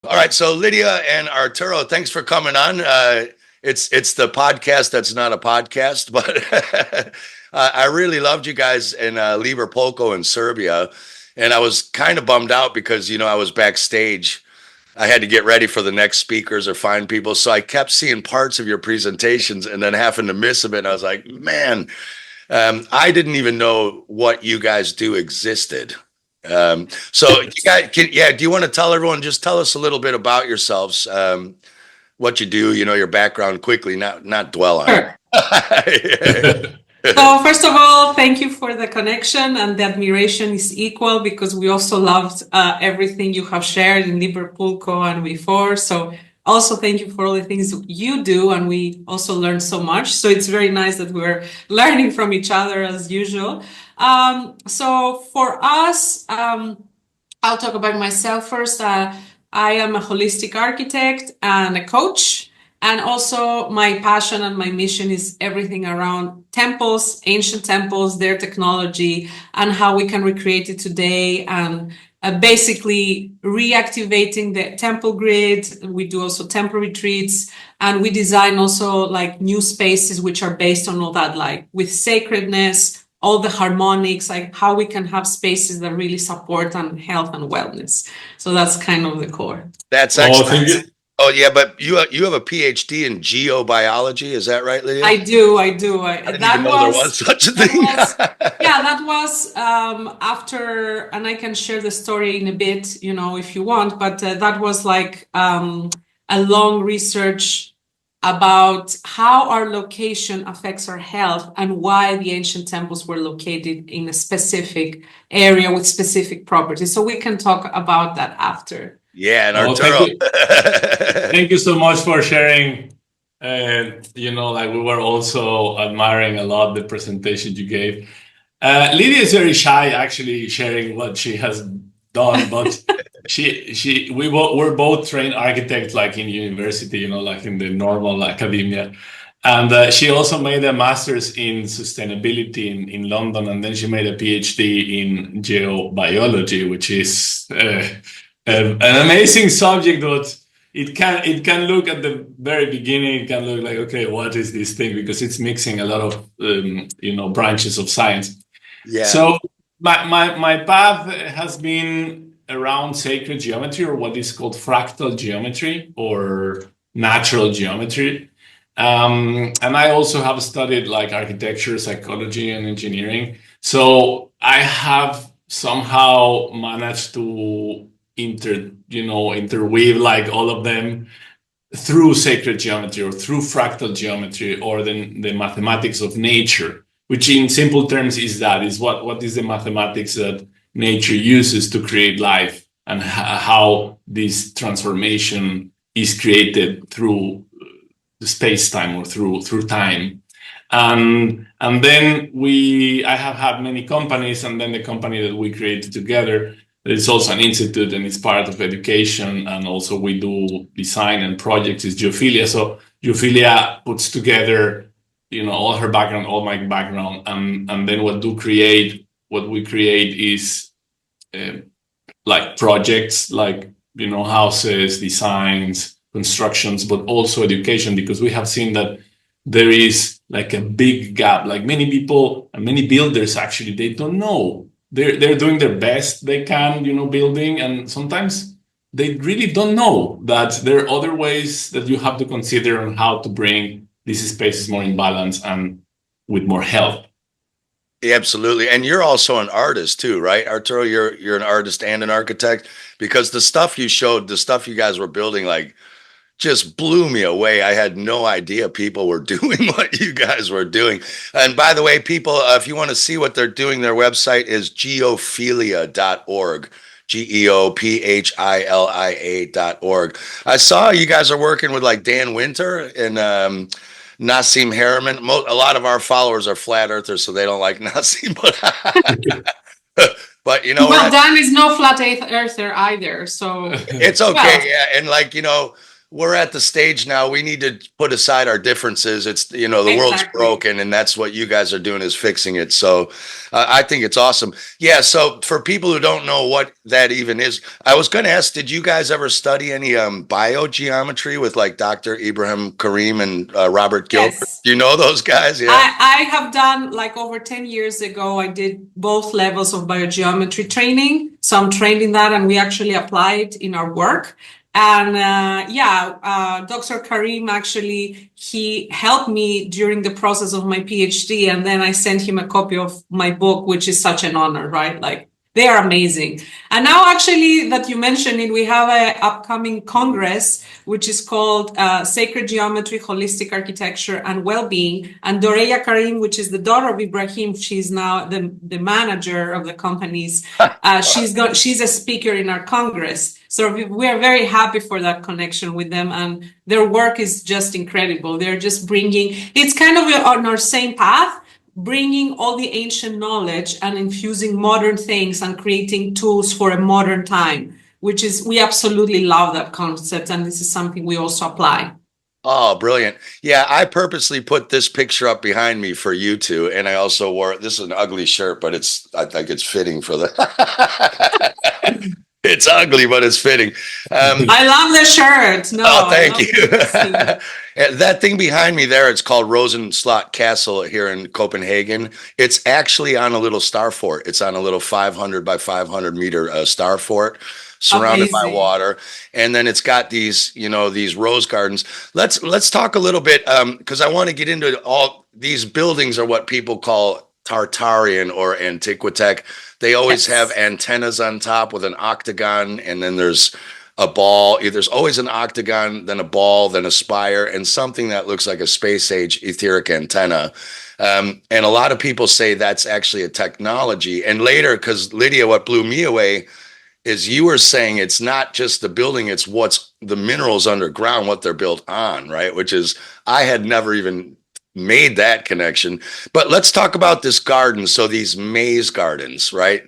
All right, so Lydia and Arturo, thanks for coming on. It's the podcast that's not a podcast, but I really loved you guys in Liverpool in Serbia, and I was kind of bummed out because I was backstage. I had to get ready for the next speakers or find people, so I kept seeing parts of your presentations and then having to miss them. And I was like, man, I didn't even know what you guys do existed. So you guys yeah, do you want to tell everyone, just tell us a little bit about yourselves, what you do, your background quickly, not dwell on Sure. it. So first of all, thank you for the connection, and the admiration is equal because we also loved everything you have shared in Liverpool and before. So also thank you for all the things you do, and we also learned so much. So it's very nice that we're learning from each other as usual. So for us, I'll talk about myself first. I am a holistic architect and a coach. And also, my passion and my mission is everything around temples, ancient temples, their technology, and how we can recreate it today. And basically, reactivating the temple grid. We do also temple retreats, and we design also like new spaces which are based on all that, like with sacredness, all the harmonics, like how we can have spaces that really support and health and wellness. So that's kind of the core. That's Oh, thank excellent. you. Oh yeah, but you have a PhD in geobiology, is that right, Lydia? I do. I didn't even That know there was was such a that thing. was yeah, that was after, and I can share the story in a bit, if you want. But that was like a long research about how our location affects our health and why the ancient temples were located in a specific area with specific properties. So we can talk about that after. Yeah, and Oh, thank Arturo. you. Thank you so much for sharing. Like we were also admiring a lot the presentation you gave. Lydia is very shy, actually, sharing what she has done, but we're both trained architects, like in university, like in the normal academia. And she also made a master's in sustainability in London, and then she made a PhD in geobiology, which is an amazing subject. But it can look at the very beginning, it can look like, okay, what is this thing? Because it's mixing a lot of branches of science. Yeah. So my path has been around sacred geometry, or what is called fractal geometry or natural geometry. And I also have studied like architecture, psychology, and engineering. So I have somehow managed to interweave like all of them through sacred geometry or through fractal geometry or the mathematics of nature, which in simple terms is what is the mathematics that nature uses to create life, and how this transformation is created through the space-time or through time. And then I have had many companies, and then the company that we created together, it's also an institute and it's part of education, and also we do design and projects, is Geophilia. So Geophilia puts together all her background, all my background, and then what we create is like projects, like houses, designs, constructions, but also education, because we have seen that there is like a big gap. Like many people and many builders, actually, they don't know. They're doing their best they can, building, and sometimes they really don't know that there are other ways that you have to consider on how to bring these spaces more in balance and with more health. Yeah, absolutely. And you're also an artist too, right? Arturo, you're an artist and an architect, because the stuff you showed, the stuff you guys were building, like just blew me away. I had no idea people were doing what you guys were doing. And by the way, people, if you want to see what they're doing, their website is geophilia.org. geophilia.org. I saw you guys are working with like Dan Winter and Nassim Harriman. A lot of our followers are flat earthers, so they don't like Nassim. But Well, Dan is no flat earther either, so it's okay. well, Yeah, and like we're at the stage now. We need to put aside our differences. It's, you know, the world's Exactly. broken, and that's what you guys are doing is fixing it. So I think it's awesome. Yeah. So for people who don't know what that even is, I was going to ask, did you guys ever study any biogeometry with like Dr. Ibrahim Karim and Robert Gilbert? Yes. Do you know those guys? Yeah. I have done, like, over 10 years ago, I did both levels of biogeometry training. So I'm trained in that, and we actually apply it in our work. And Dr. Karim actually, he helped me during the process of my PhD. And then I sent him a copy of my book, which is such an honor, right? Like, they are amazing. And now, actually, that you mentioned it, we have an upcoming congress, which is called Sacred Geometry, Holistic Architecture, and Wellbeing. And Doreya Karim, which is the daughter of Ibrahim, she's now the manager of the companies. She's a speaker in our congress. So we are very happy for that connection with them. And their work is just incredible. They're just bringing, it's kind of on our same path, bringing all the ancient knowledge and infusing modern things and creating tools for a modern time, which is, we absolutely love that concept. And this is something we also apply. Oh, brilliant. Yeah, I purposely put this picture up behind me for you two. And I also wore, this is an ugly shirt, but I think it's fitting for the, it's ugly, but it's fitting. I love the shirt. No, oh, thank you. The That thing behind me there, it's called Rosenslot Castle here in Copenhagen. It's actually on a little star fort. It's on a little 500 by 500 meter star fort surrounded by Amazing. water. And then it's got these, you know, these rose gardens. Let's talk a little bit because I want to get into all these buildings are what people call Tartarian or Antiquitech. They always Yes. have antennas on top with an octagon, and then there's a ball. There's always an octagon, then a ball, then a spire, and something that looks like a space age etheric antenna. And a lot of people say that's actually a technology. And later, because Lydia, what blew me away is you were saying it's not just the building, it's what's the minerals underground, what they're built on, right? Which is, I had never even made that connection. But let's talk about this garden. So these maze gardens, right?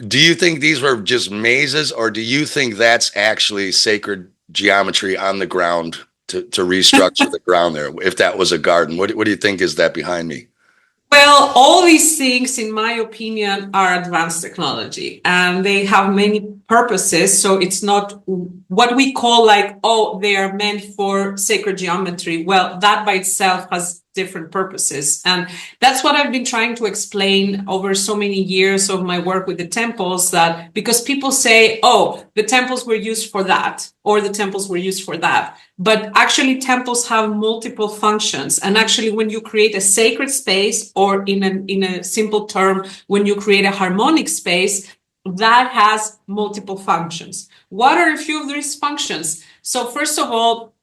Do you think these were just mazes, or do you think that's actually sacred geometry on the ground to restructure the ground there? If that was a garden, what do you think is that behind me? Well, all these things, in my opinion, are advanced technology, and they have many purposes. So it's not what we call like, oh, they are meant for sacred geometry. Well, that by itself has different purposes. And that's what I've been trying to explain over so many years of my work with the temples, that because people say, oh, the temples were used for that, or the temples were used for that. But actually, temples have multiple functions. And actually, when you create a sacred space, or in a simple term, when you create a harmonic space, that has multiple functions. What are a few of these functions? So first of all,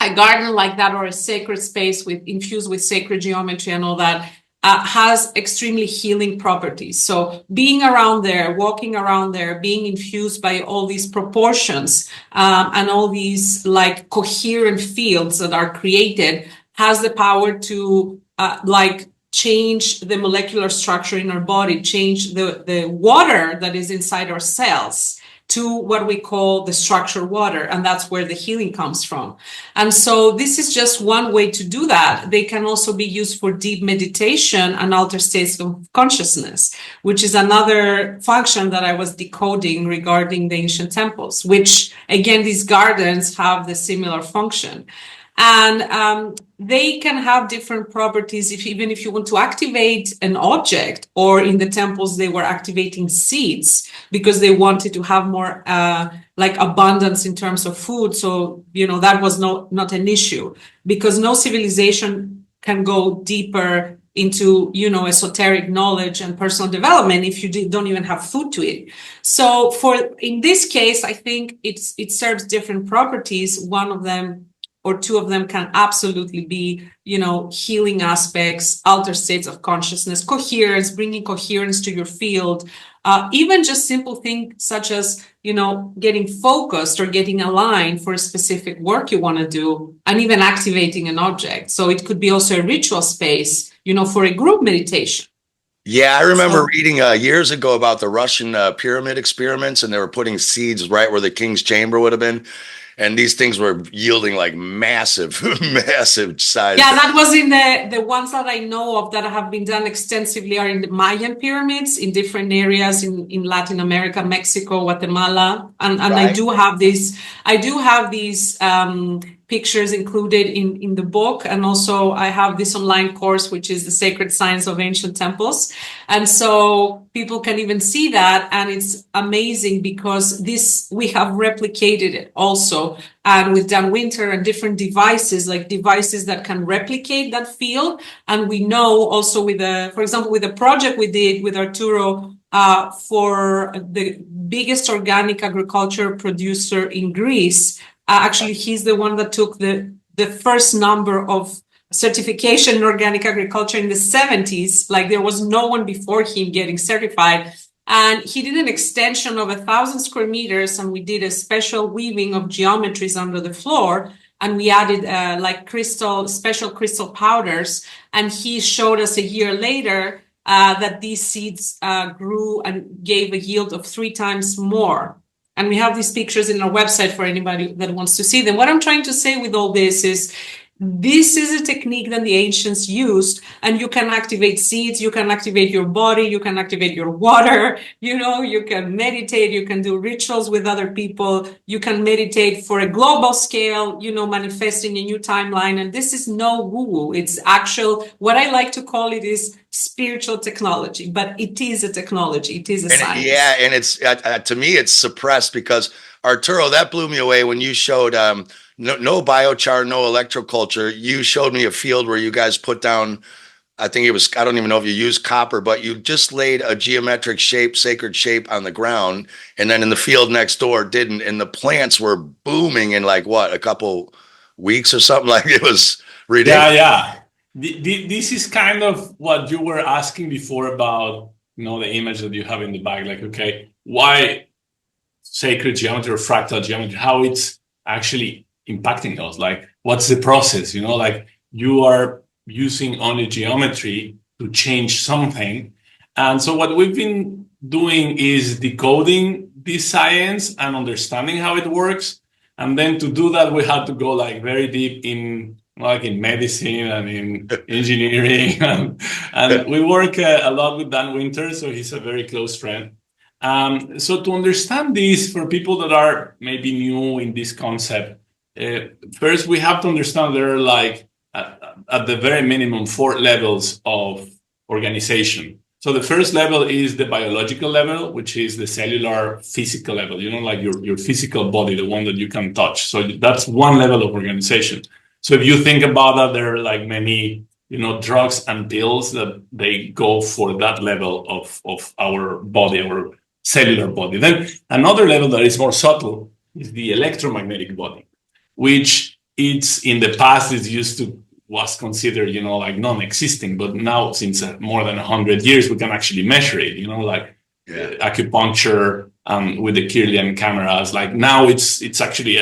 a garden like that, or a sacred space infused with sacred geometry and all that, has extremely healing properties. So being around there, walking around there, being infused by all these proportions and all these like coherent fields that are created, has the power to change the molecular structure in our body, change the water that is inside our cells to what we call the structured water. And that's where the healing comes from. And so this is just one way to do that. They can also be used for deep meditation and altered states of consciousness, which is another function that I was decoding regarding the ancient temples, which again, these gardens have the similar function. And they can have different properties even if you want to activate an object, or in the temples, they were activating seeds because they wanted to have more abundance in terms of food. So, that was not an issue, because no civilization can go deeper into, esoteric knowledge and personal development if you don't even have food to eat. So in this case, I think it serves different properties. One of them or two of them can absolutely be, healing aspects, altered states of consciousness, coherence, bringing coherence to your field, even just simple things such as, getting focused or getting aligned for a specific work you want to do, and even activating an object. So it could be also a ritual space, for a group meditation. Yeah, I remember reading years ago about the Russian pyramid experiments, and they were putting seeds right where the king's chamber would have been. and these things were yielding like massive, massive size. Yeah, that was in the ones that I know of that have been done extensively are in the Mayan pyramids in different areas in Latin America, Mexico, Guatemala, and Right. I do have these pictures included in the book, and also I have this online course which is the Sacred Science of Ancient Temples, and so people can even see that, and it's amazing because we have replicated it also, and with Dan Winter and different devices that can replicate that field. And we know also for example, with the project we did with Arturo for the biggest organic agriculture producer in Greece. Actually, he's the one that took the first number of certification in organic agriculture in the 70s. Like there was no one before him getting certified. And he did an extension of 1,000 square meters, and we did a special weaving of geometries under the floor. And we added special crystal powders. And he showed us a year later that these seeds grew and gave a yield of 3 times more. And we have these pictures in our website for anybody that wants to see them. What I'm trying to say with all this is a technique that the ancients used, and you can activate seeds, you can activate your body, you can activate your water, you can meditate, you can do rituals with other people, you can meditate for a global scale, manifesting a new timeline. And this is no woo-woo. It's actual, what I like to call it is spiritual technology, but it is a technology. It is a science. Yeah, and it's to me, it's suppressed because Arturo, that blew me away when you showed no biochar, no electroculture. You showed me a field where you guys put down, I think it was, I don't even know if you used copper, but you just laid a geometric shape, sacred shape on the ground. And then in the field next door didn't. And the plants were booming in like what, a couple weeks or something. Like it was ridiculous. Yeah. This is kind of what you were asking before about, the image that you have in the back. Like, okay, why sacred geometry or fractal geometry? How it's actually impacting us? Like, what's the process? Like you are using only geometry to change something. And so what we've been doing is decoding this science and understanding how it works. And then to do that, we had to go like very deep in medicine and in engineering. And we work a lot with Dan Winter, so he's a very close friend. So to understand this, for people that are maybe new in this concept, first we have to understand there are like at the very minimum 4 levels of organization. So the first level is the biological level, which is the cellular physical level, like your physical body, the one that you can touch. So that's one level of organization. So if you think about that, there are like many, drugs and pills that they go for that level of our body, our cellular body. Then another level that is more subtle is the electromagnetic body, which it's in the past was considered, like non-existing, but now since more than 100 years, we can actually measure it, acupuncture with the Kirlian cameras. Like now it's actually,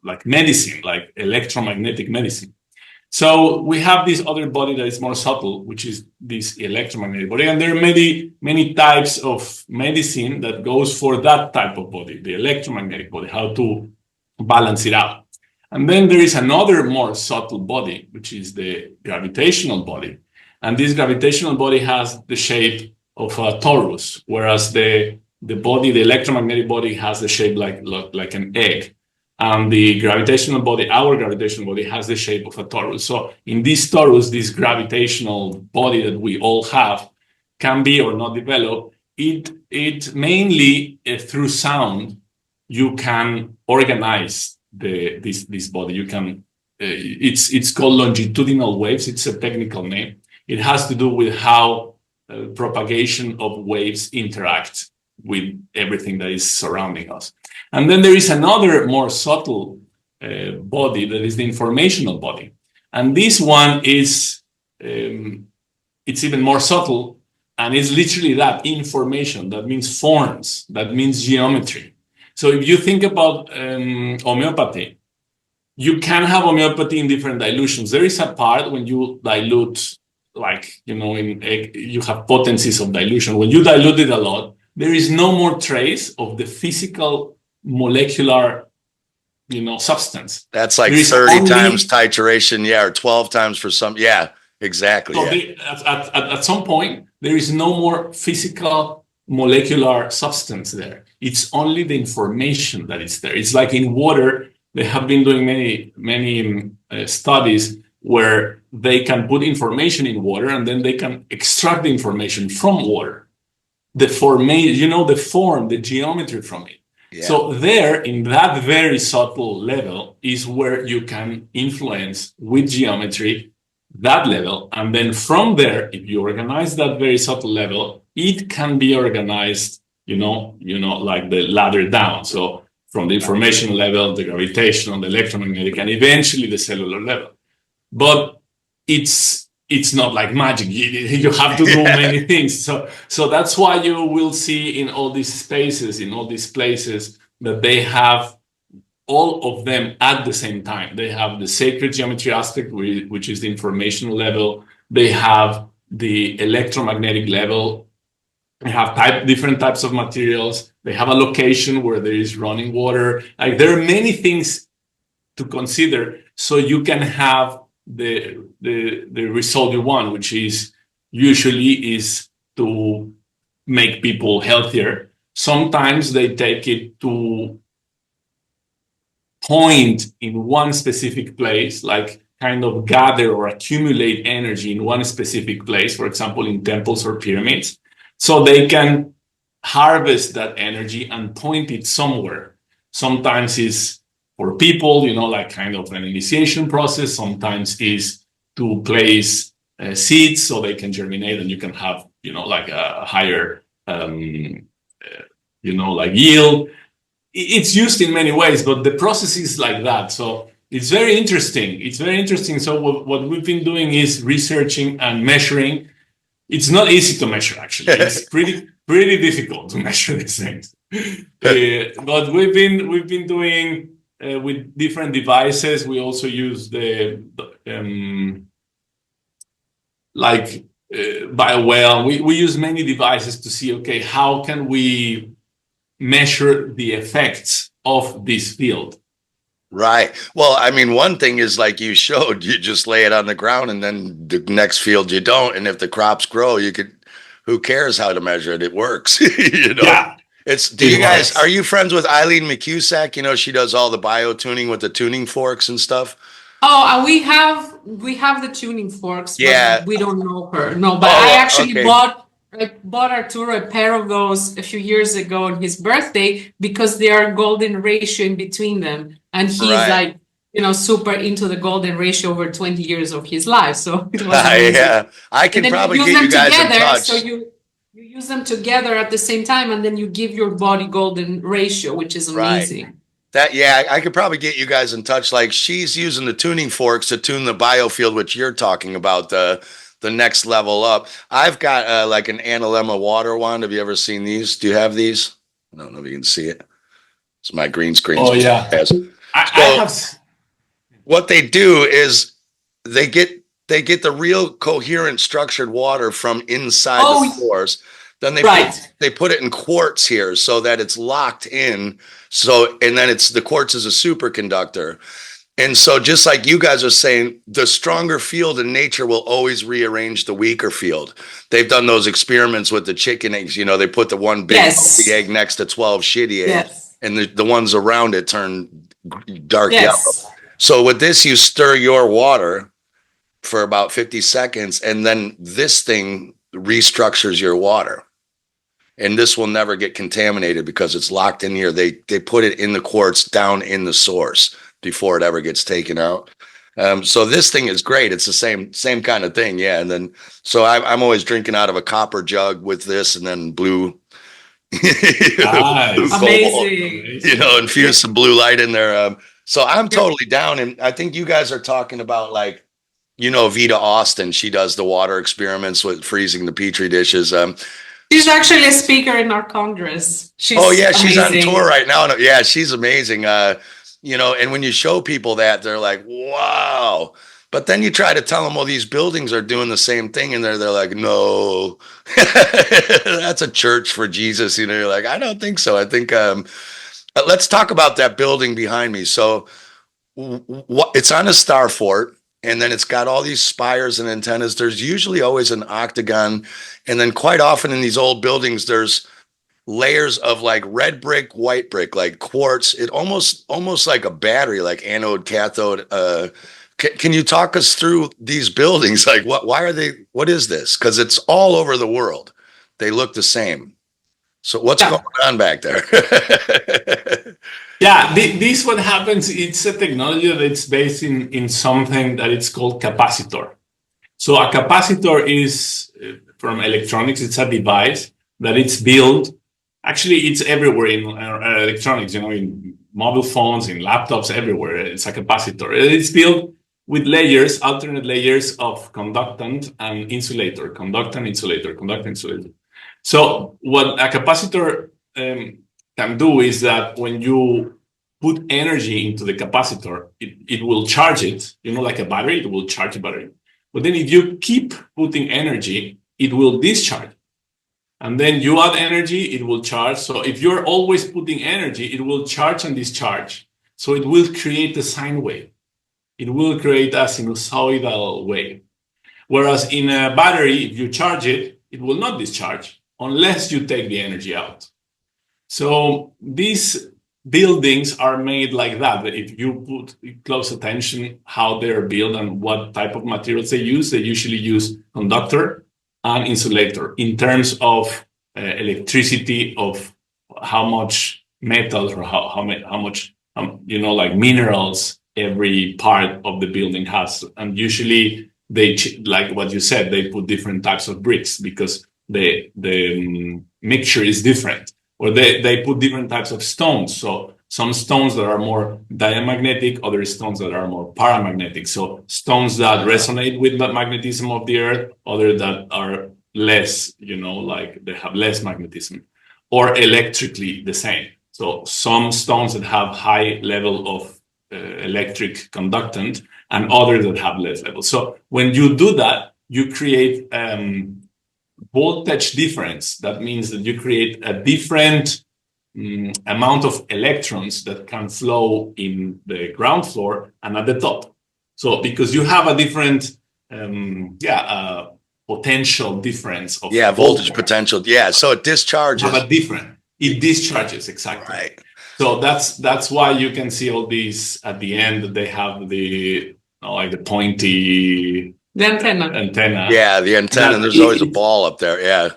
like medicine, like electromagnetic medicine. So we have this other body that is more subtle, which is this electromagnetic body. And there are many, many types of medicine that goes for that type of body, the electromagnetic body, how to balance it out. And then there is another more subtle body, which is the gravitational body. And this gravitational body has the shape of a torus, whereas the electromagnetic body has the shape like an egg. And the gravitational body, our gravitational body, has the shape of a torus. So in this torus, this gravitational body that we all have can be or not develop. It mainly through sound, you can organize this body. You can it's called longitudinal waves. It's a technical name. It has to do with how propagation of waves interact with everything that is surrounding us. And then there is another more subtle body that is the informational body. And this one is it's even more subtle, and it's literally that information. That means forms. That means geometry. So if you think about homeopathy, you can have homeopathy in different dilutions. There is a part when you dilute, like, in egg, you have potencies of dilution. When you dilute it a lot, there is no more trace of the physical molecular substance. That's like There is 30 only- times titration, yeah, or 12 times for some. Yeah, exactly. So Yeah. at some point, there is no more physical molecular substance there. It's only the information that is there. It's like in water, they have been doing many studies where they can put information in water and then they can extract the information from water. The formation, the form, the geometry from it. Yeah. So there, in that very subtle level, is where you can influence with geometry that level. And then from there, if you organize that very subtle level, it can be organized, like the ladder down. So from the information level, the gravitational, the electromagnetic, and eventually the cellular level. But it's not like magic. You have to do many things. So that's why you will see in all these spaces, in all these places, that they have all of them at the same time. They have the sacred geometry aspect, which is the informational level. They have the electromagnetic level. They have different types of materials. They have a location where there is running water. Like, there are many things to consider, so you can have the result you want, which is usually is to make people healthier. Sometimes they take it to point in one specific place, like kind of gather or accumulate energy in one specific place, for example, in temples or pyramids, so they can harvest that energy and point it somewhere. Sometimes it's for people, like kind of an initiation process. Sometimes is to place seeds so they can germinate and you can have, like a higher, like yield. It's used in many ways, but the process is like that. So it's very interesting. So what we've been doing is researching and measuring. It's not easy to measure, actually. It's pretty difficult to measure these things. But we've been doing with different devices. We also use the BioWell. We use many devices to see, okay, how can we measure the effects of this field? Right. Well, I mean, one thing is, like you showed, you just lay it on the ground and then the next field you don't. And if the crops grow, who cares how to measure it? It works. Yeah. Are you friends with Eileen McCusack? She does all the bio-tuning with the tuning forks and stuff. Oh, we have the tuning forks, Yeah. but we don't know her. No, but I actually bought Arturo a pair of those a few years ago on his birthday because they are golden ratio in between them. And he's like, super into the golden ratio over 20 years of his life. So it was amazing. Yeah, I can probably get you guys in touch. So you use them together at the same time, and then you give your body golden ratio, which is amazing. I could probably get you guys in touch. Like, she's using the tuning forks to tune the biofield, which you're talking about, the next level up. I've got like an analemma water wand. Have you ever seen these? Do you have these? I don't know if you can see it. It's my green screen. Oh, yeah. I have. What they do is they get the real coherent structured water from inside the pores. Then they put it in quartz here so that it's locked in. And then the quartz is a superconductor. And so, just like you guys are saying, the stronger field in nature will always rearrange the weaker field. They've done those experiments with the chicken eggs. They put the one big healthy egg next to 12 shitty eggs, and the ones around it turn dark yellow. So with this, you stir your water for about 50 seconds, and then this thing restructures your water. And this will never get contaminated because it's locked in here. They put it in the quartz down in the source before it ever gets taken out. So this thing is great. It's the same kind of thing. Yeah. And then, so I'm always drinking out of a copper jug with this, and then blue, Nice. Amazing. infuse some blue light in there. So I'm totally down. And I think you guys are talking about, like, Vita Austin. She does the water experiments with freezing the Petri dishes. She's actually a speaker in our Congress. She's she's on amazing. tour right now. Yeah, she's amazing. And when you show people that, they're like, wow. But then you try to tell them, well, these buildings are doing the same thing. And they're like, no, that's a church for Jesus. You're like, I don't think so. I think, Let's talk about that building behind me. So it's on a star fort, and then it's got all these spires and antennas. There's usually always an octagon, and then quite often in these old buildings, there's layers of like red brick, white brick, like quartz. It almost like a battery, like anode, cathode. Can you talk us through these buildings? Like why are they, what is this? Because it's all over the world. They look the same. So what's going on back there? Yeah, this what happens. It's a technology that's based in something that it's called capacitor. So a capacitor is from electronics. It's a device that it's built. Actually, it's everywhere in electronics. You know, in mobile phones, in laptops, everywhere. It's a capacitor. It's built with layers, alternate layers of conductant and insulator. Conductant, insulator, conductant, insulator. So what a capacitor can do is that when you put energy into the capacitor, it will charge it, you know, like a battery, it will charge a battery. But then if you keep putting energy, it will discharge. And then you add energy, it will charge. So if you're always putting energy, it will charge and discharge. So it will create a sine wave. It will create a sinusoidal wave. Whereas in a battery, if you charge it, it will not discharge unless you take the energy out. So these buildings are made like that. If you put close attention how they're built and what type of materials they usually use conductor and insulator in terms of electricity, of how much metals or how much you know, like minerals every part of the building has. And usually they, like what you said, they put different types of bricks because the mixture is different, or they put different types of stones. So some stones that are more diamagnetic, other stones that are more paramagnetic. So stones that resonate with the magnetism of the earth, other that are less, you know, like they have less magnetism, or electrically the same. So some stones that have high level of electric conductance and others that have less level. So when you do that, you create voltage difference. That means that you create a different amount of electrons that can flow in the ground floor and at the top. So because you have a different potential difference of voltage potential. Yeah, so it discharges. It discharges, exactly. Right. So that's why you can see all these at the end. They have the like the pointy antenna. Yeah, the antenna. And there's always a ball up there. Yeah.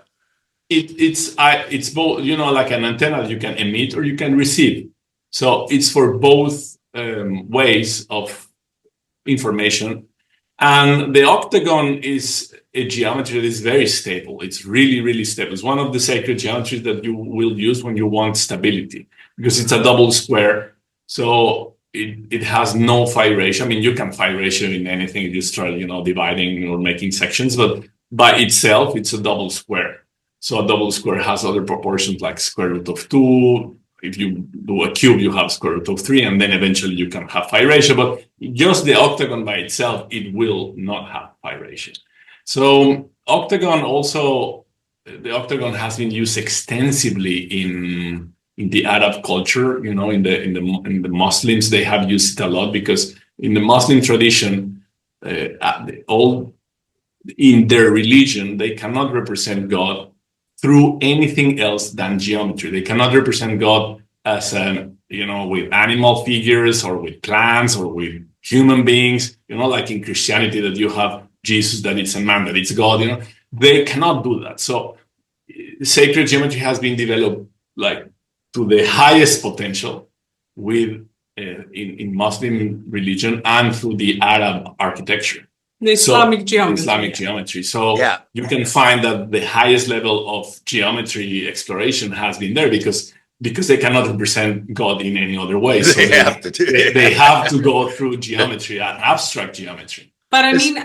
It's both, you know, like an antenna you can emit or you can receive. So it's for both ways of information. And the octagon is a geometry that is very stable. It's really, really stable. It's one of the sacred geometries that you will use when you want stability, because it's a double square. So it has no phi ratio. I mean, you can phi ratio in anything. You just start, you know, dividing or making sections, but by itself, it's a double square. So a double square has other proportions like square root of 2. If you do a cube, you have square root of 3, and then eventually you can have phi ratio. But just the octagon by itself, it will not have phi ratio. So the octagon has been used extensively in the Arab culture. You know, in the Muslims, they have used it a lot, because in the Muslim tradition, in their religion, they cannot represent God through anything else than geometry. They cannot represent God as with animal figures or with plants or with human beings, you know, like in Christianity that you have Jesus, that it's a man, that it's God, you know. They cannot do that. So sacred geometry has been developed like to the highest potential with in Muslim religion and through the Arab architecture. The Islamic geometry. So you can find that the highest level of geometry exploration has been there because they cannot represent God in any other way. So they have to go through geometry and abstract geometry. But I mean,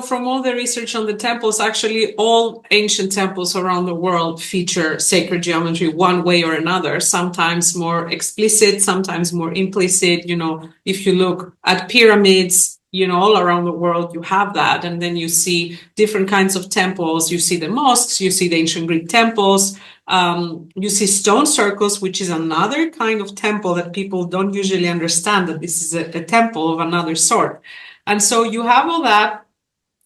from all the research on the temples, actually all ancient temples around the world feature sacred geometry one way or another, sometimes more explicit, sometimes more implicit. You know, if you look at pyramids, all around the world, you have that. And then you see different kinds of temples. You see the mosques, you see the ancient Greek temples, you see stone circles, which is another kind of temple that people don't usually understand, that this is a temple of another sort. And so you have all that.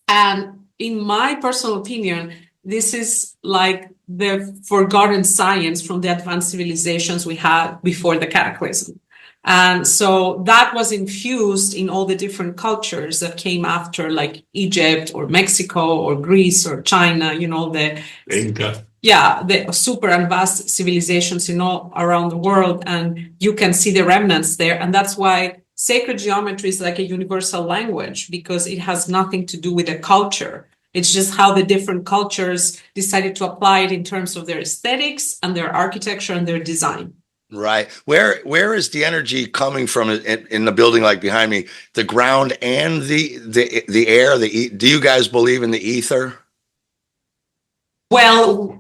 And in my personal opinion, this is like the forgotten science from the advanced civilizations we had before the cataclysm. And so that was infused in all the different cultures that came after, like Egypt or Mexico or Greece or China, the Inca. Yeah, the super and vast civilizations, all around the world. And you can see the remnants there. And that's why sacred geometry is like a universal language, because it has nothing to do with a culture. It's just how the different cultures decided to apply it in terms of their aesthetics and their architecture and their design. Right. Where is the energy coming from in the building, like behind me? The ground and the air. Do you guys believe in the ether? Well,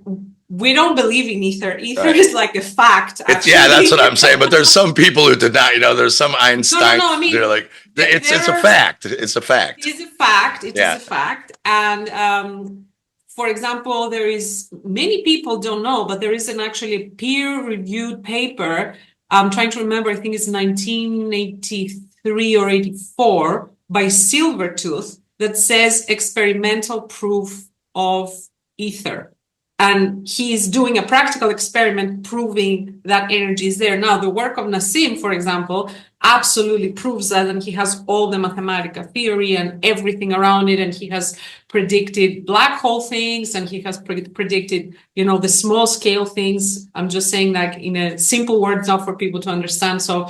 we don't believe in ether. Ether Right. is like a fact. Actually. Yeah, that's what I'm saying. But there's some people who deny. There's some Einstein. No. I mean, they're like, it's a fact. It's a fact. It is a fact. It Yeah. is a fact. And for example, there is, many people don't know, but there is an actually peer-reviewed paper. I'm trying to remember, I think it's 1983 or 84 by Silvertooth, that says experimental proof of ether. And he's doing a practical experiment proving that energy is there. Now, the work of Nassim, for example, absolutely proves that, and he has all the mathematical theory and everything around it, and he has predicted black hole things, and he has predicted, the small scale things. I'm just saying that in a simple words now for people to understand. So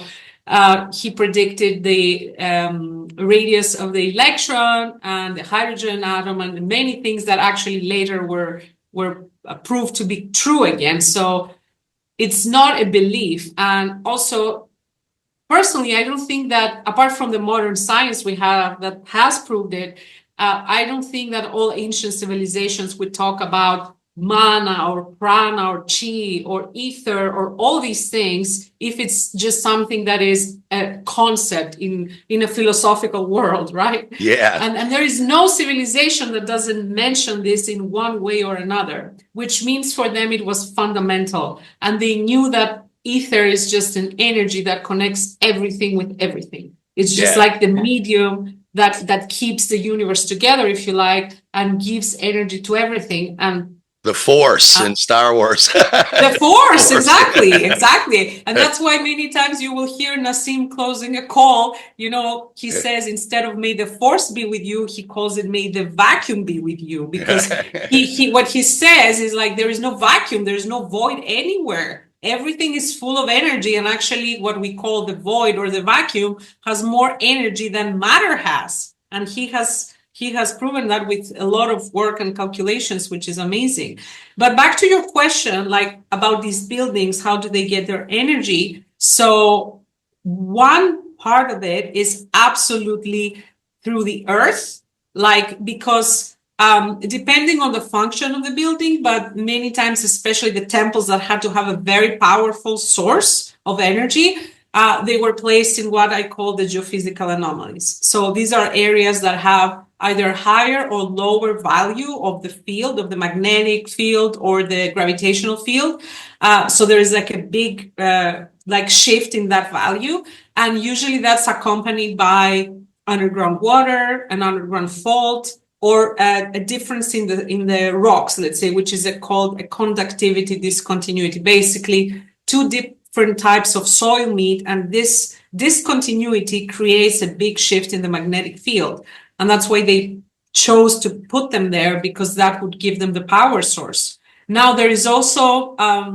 he predicted the radius of the electron and the hydrogen atom and many things that actually later were proved to be true again. So it's not a belief. And also, personally, I don't think that, apart from the modern science we have that has proved it, I don't think that all ancient civilizations would talk about mana or prana or chi or ether or all these things if it's just something that is a concept in a philosophical world, right? Yeah. And there is no civilization that doesn't mention this in one way or another, which means for them it was fundamental. And they knew that ether is just an energy that connects everything with everything. It's just like the medium that keeps the universe together, if you like, and gives energy to everything. And the Force in Star Wars. The Force, exactly. And that's why many times you will hear Nassim closing a call. He says, instead of "may the Force be with you," he calls it "may the vacuum be with you," because what he says is like, there is no vacuum, there is no void anywhere. Everything is full of energy, and actually what we call the void or the vacuum has more energy than matter has. And he has proven that with a lot of work and calculations, which is amazing. But back to your question, like about these buildings, how do they get their energy? So one part of it is absolutely through the earth, because depending on the function of the building, but many times, especially the temples that had to have a very powerful source of energy, they were placed in what I call the geophysical anomalies. So these are areas that have either higher or lower value of the field, of the magnetic field or the gravitational field. So there is like a big shift in that value. And usually that's accompanied by underground water, an underground fault, or a difference in the rocks, let's say, which is called a conductivity discontinuity. Basically, two different types of soil meet, and this discontinuity creates a big shift in the magnetic field. And that's why they chose to put them there, because that would give them the power source. Now, there is also a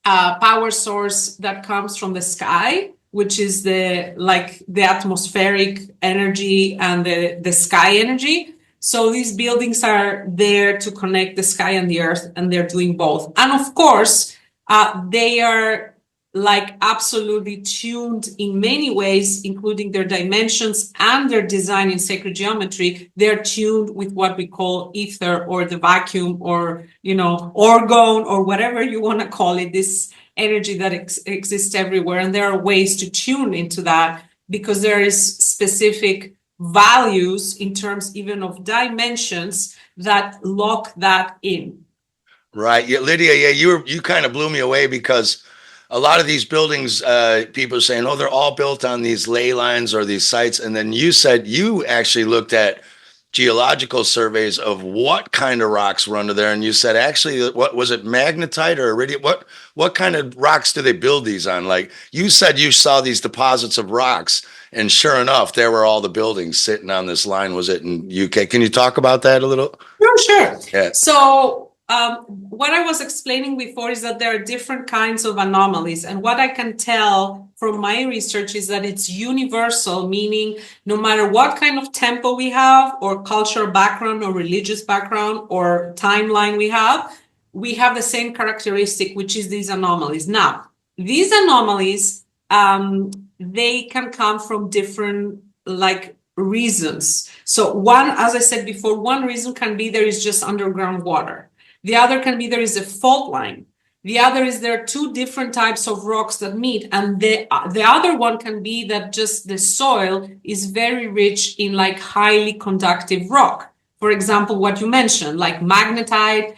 power source that comes from the sky, which is the atmospheric energy and the sky energy. So these buildings are there to connect the sky and the earth, and they're doing both. And of course, they are absolutely tuned in many ways, including their dimensions and their design in sacred geometry. They're tuned with what we call ether, or the vacuum, or, orgone, or whatever you want to call it, this energy that exists everywhere. And there are ways to tune into that, because there is specific values in terms even of dimensions that lock that in. Right. Yeah, Lydia, yeah, you kind of blew me away because a lot of these buildings, people are saying, oh, they're all built on these ley lines or these sites. And then you said you actually looked at geological surveys of what kind of rocks were under there. And you said, actually, what was it, magnetite or iridium? What kind of rocks do they build these on? Like you said, you saw these deposits of rocks, and sure enough, there were all the buildings sitting on this line. Was it in UK? Can you talk about that a little? Sure. Yeah. So what I was explaining before is that there are different kinds of anomalies. And what I can tell from my research is that it's universal, meaning no matter what kind of temple we have, or cultural background, or religious background, or timeline we have the same characteristic, which is these anomalies. Now, these anomalies, they can come from different reasons. So one, as I said before, one reason can be there is just underground water. The other can be there is a fault line. The other is there are two different types of rocks that meet. And the other one can be that just the soil is very rich in highly conductive rock. For example, what you mentioned, like magnetite,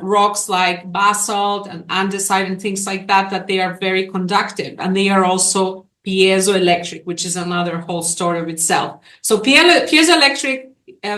rocks like basalt and andesite and things like that, that they are very conductive. And they are also piezoelectric, which is another whole story of itself. So piezoelectric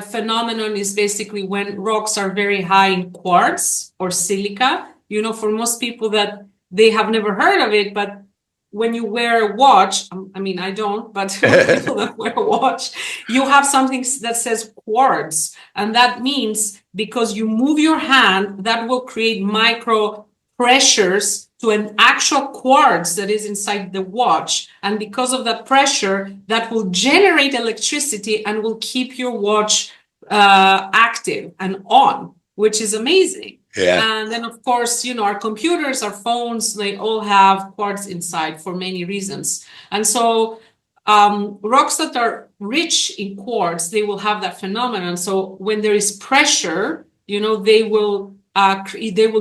phenomenon is basically when rocks are very high in quartz or silica. For most people that they have never heard of it, but when you wear a watch, I mean, I don't, but people that wear a watch, you have something that says quartz. And that means because you move your hand, that will create micro pressures to an actual quartz that is inside the watch. And because of that pressure, that will generate electricity and will keep your watch active and on, which is amazing. Yeah. And then, of course, our computers, our phones, they all have quartz inside for many reasons. And so rocks that are rich in quartz, they will have that phenomenon. So when there is pressure, they will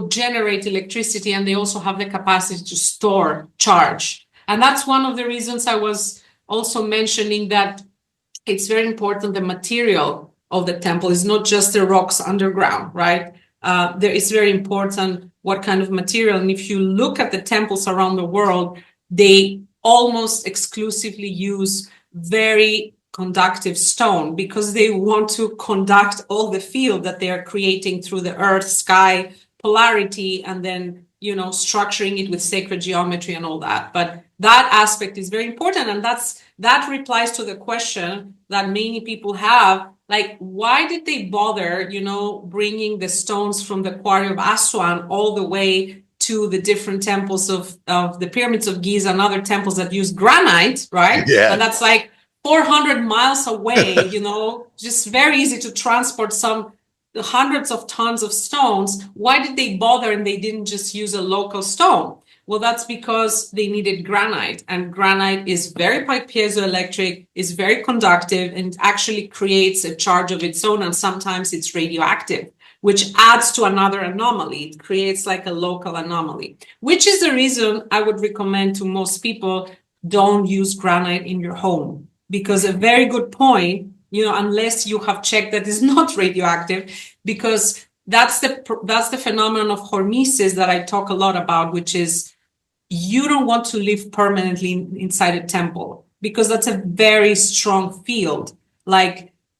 generate electricity, and they also have the capacity to store charge. And that's one of the reasons I was also mentioning that it's very important the material of the temple is not just the rocks underground, right? It's very important what kind of material. And if you look at the temples around the world, they almost exclusively use very conductive stone because they want to conduct all the field that they are creating through the earth, sky, polarity, and then, structuring it with sacred geometry and all that. But that aspect is very important. And that replies to the question that many people have, why did they bother, bringing the stones from the quarry of Aswan all the way to the different temples of the pyramids of Giza and other temples that use granite, right? Yeah. And that's 400 miles away, just very easy to transport some hundreds of tons of stones. Why did they bother and they didn't just use a local stone? Well, that's because they needed granite, and granite is very piezoelectric, is very conductive, and actually creates a charge of its own, and sometimes it's radioactive, which adds to another anomaly. It creates a local anomaly, which is the reason I would recommend to most people don't use granite in your home, because a very good point, unless you have checked that it's not radioactive, because that's the phenomenon of hormesis that I talk a lot about, which is you don't want to live permanently inside a temple because that's a very strong field.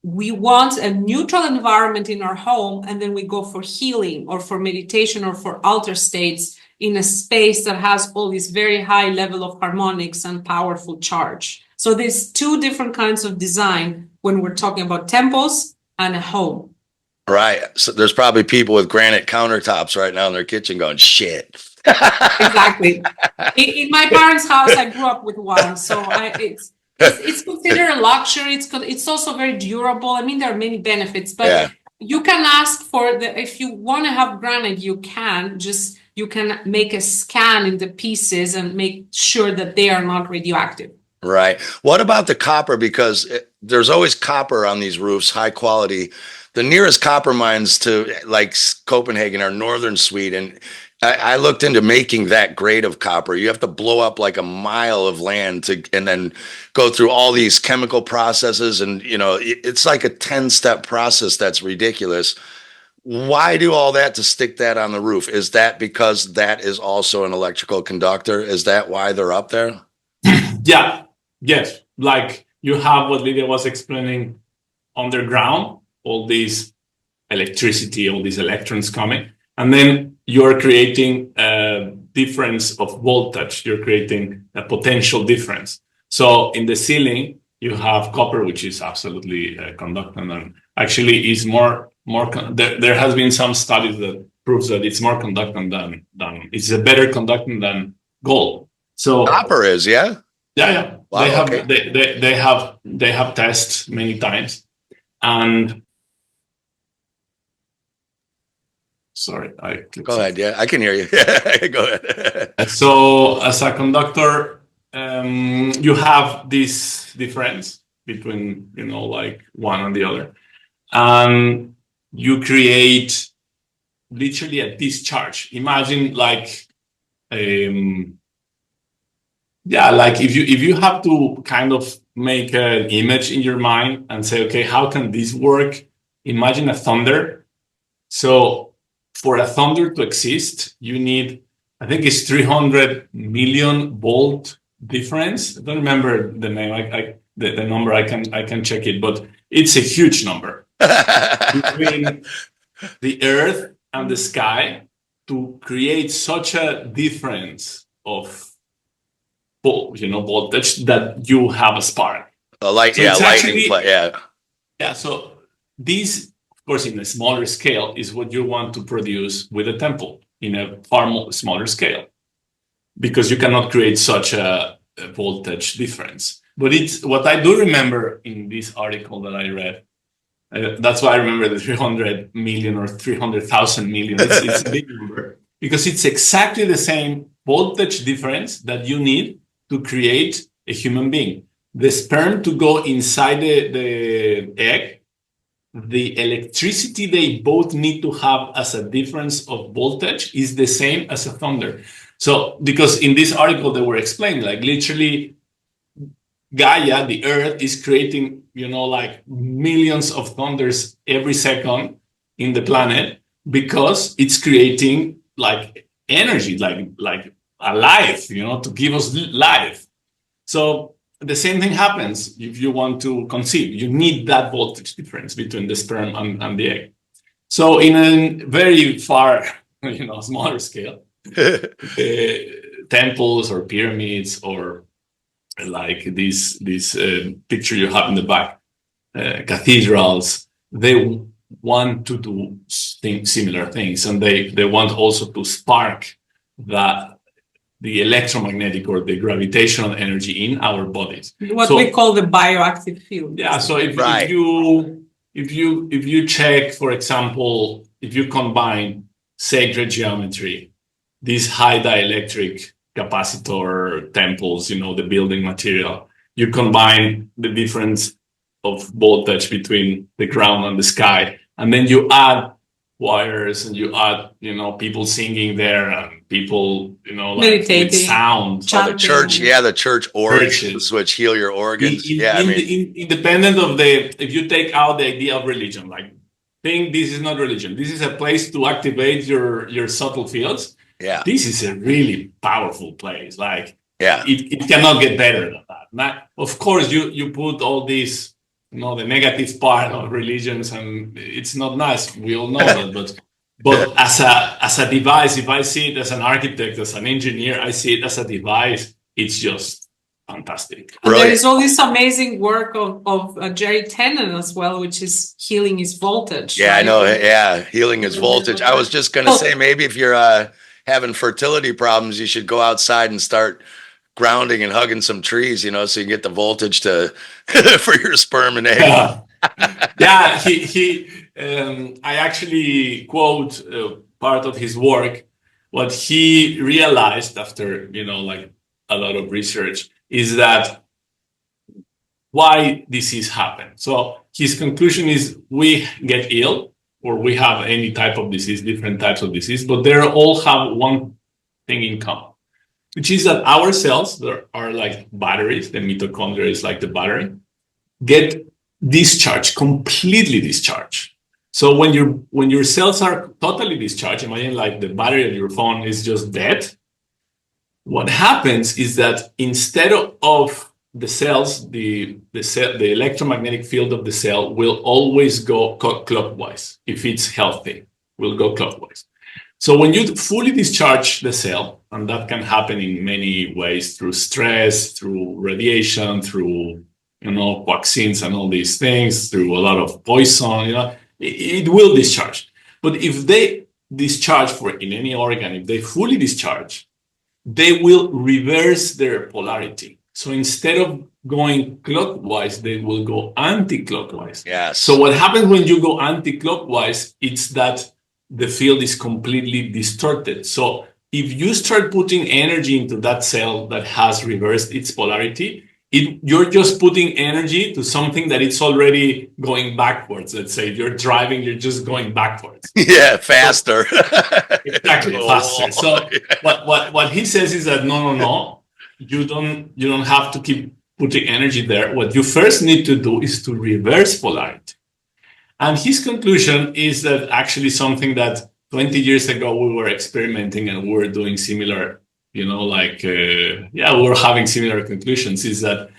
We want a neutral environment in our home, and then we go for healing or for meditation or for alter states in a space that has all this very high level of harmonics and powerful charge. So there's two different kinds of design when we're talking about temples and a home. Right. So there's probably people with granite countertops right now in their kitchen going, shit. Exactly. In my parents' house, I grew up with one. So it's considered a luxury. It's also very durable. I mean, there are many benefits, but you can ask for if you want to have granite, you can make a scan in the pieces and make sure that they are not radioactive. Right. What about the copper? Because there's always copper on these roofs, high quality. The nearest copper mines to Copenhagen are northern Sweden. I looked into making that grade of copper. You have to blow up like a mile of land and then go through all these chemical processes. And, it's like a 10-step process that's ridiculous. Why do all that to stick that on the roof? Is that because that is also an electrical conductor? Is that why they're up there? Yeah, yes. Like you have what Lydia was explaining underground, all these electricity, all these electrons coming, and then you're creating a difference of voltage. You're creating a potential difference. So in the ceiling, you have copper, which is absolutely conductant, and actually is more. There has been some studies that proves that it's more conductant than it's a better conductant than gold. So copper is, yeah. Yeah. Wow, they have okay. they have tests many times, and sorry, Go ahead. Yeah, I can hear you. Go ahead. So as a conductor, you have this difference between like one and the other, and you create literally a discharge. Imagine like like if you have to kind of make an image in your mind and say, okay, how can this work? Imagine a thunder. So for a thunder to exist, you need, I think it's 300 million volt difference. I don't remember the name. The number. I can check it, but it's a huge number between the Earth and the sky to create such a difference of voltage that you have a spark. Lightning. Yeah. So this, of course, in a smaller scale, is what you want to produce with a temple in a far smaller scale, because you cannot create such a voltage difference. But it's what I do remember in this article that I read. That's why I remember the 300 million or 300,000 million. It's a big number, because it's exactly the same voltage difference that you need to create a human being. The sperm to go inside the egg, the electricity they both need to have as a difference of voltage is the same as a thunder. So, because in this article they were explaining, like literally Gaia, the Earth, is creating, like millions of thunders every second in the planet, because it's creating like energy, like alive, to give us life. So the same thing happens if you want to conceive. You need that voltage difference between the sperm and the egg. So in a very far, smaller scale, temples or pyramids, or like this picture you have in the back, cathedrals, they want to do similar things, and they want also to spark the electromagnetic or the gravitational energy in our bodies. What we call the bioactive field. Yeah. So if you check, for example, if you combine sacred geometry, these high dielectric capacitor temples, the building material, you combine the difference of voltage between the ground and the sky, and then you add wires, and you add, people singing there, and people, like with sound. The church organs, which heal your organs. Independent of if you take out the idea of religion, like think this is not religion. This is a place to activate your subtle fields. Yeah. This is a really powerful place. Like, it cannot get better than that. Now, of course, you put all these, the negative part of religions, and it's not nice. We all know that, but as a device, if I see it as an architect, as an engineer, I see it as a device. It's just fantastic. And there is all this amazing work of Jerry Tennant as well, which is healing his voltage. Yeah, right? I know. Yeah, healing his voltage. I was just going to say, maybe if you're having fertility problems, you should go outside and start grounding and hugging some trees, so you can get the voltage for your sperm and egg. Yeah, I actually quote part of his work. What he realized after, like a lot of research, is that why disease happens. So his conclusion is, we get ill or we have any type of disease, different types of disease, but they all have one thing in common, which is that our cells, there are like batteries, the mitochondria is like the battery, get discharged, completely discharged. So when your cells are totally discharged, imagine like the battery of your phone is just dead. What happens is that instead of the cells, the electromagnetic field of the cell will always go clockwise. If it's healthy, will go clockwise. So when you fully discharge the cell, and that can happen in many ways, through stress, through radiation, through vaccines and all these things, through a lot of poison, it will discharge. But if they discharge in any organ, if they fully discharge, they will reverse their polarity. So instead of going clockwise, they will go anti-clockwise. Yes. So what happens when you go anti-clockwise, it's that the field is completely distorted. So if you start putting energy into that cell that has reversed its polarity, you're just putting energy to something that it's already going backwards. Let's say if you're driving, you're just going backwards. Yeah, faster. Exactly, faster. So what he says is that no, you don't have to keep putting energy there. What you first need to do is to reverse polarity. And his conclusion is that actually something that 20 years ago we were experimenting and we were doing similar, we were having similar conclusions, is that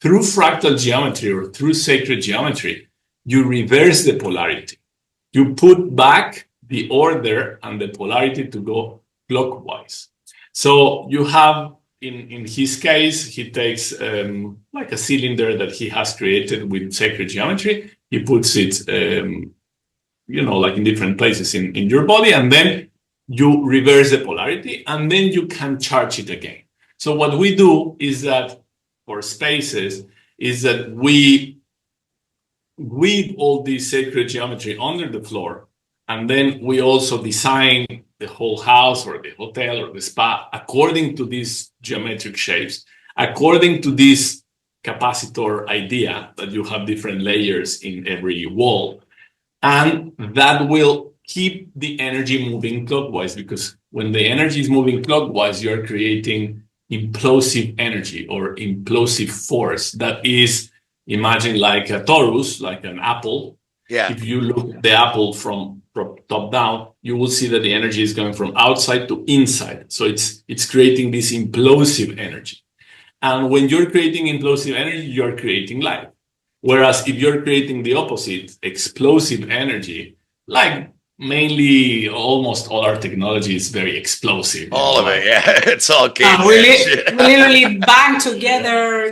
through fractal geometry or through sacred geometry, you reverse the polarity. You put back the order and the polarity to go clockwise. So you have, in his case, he takes like a cylinder that he has created with sacred geometry. He puts it, like in different places in your body, and then you reverse the polarity, and then you can charge it again. So what we do is that for spaces is that we weave all this sacred geometry under the floor, and then we also design the whole house or the hotel or the spa according to these geometric shapes, according to this capacitor idea that you have different layers in every wall. And that will keep the energy moving clockwise, because when the energy is moving clockwise, you're creating implosive energy or implosive force. That is, imagine like a torus, like an apple. Yeah. If you look at the apple from top down, you will see that the energy is going from outside to inside. So it's creating this implosive energy. And when you're creating implosive energy, you're creating life. Whereas if you're creating the opposite, explosive energy, like mainly almost all our technology is very explosive. All of it, yeah. It's all we literally bang together,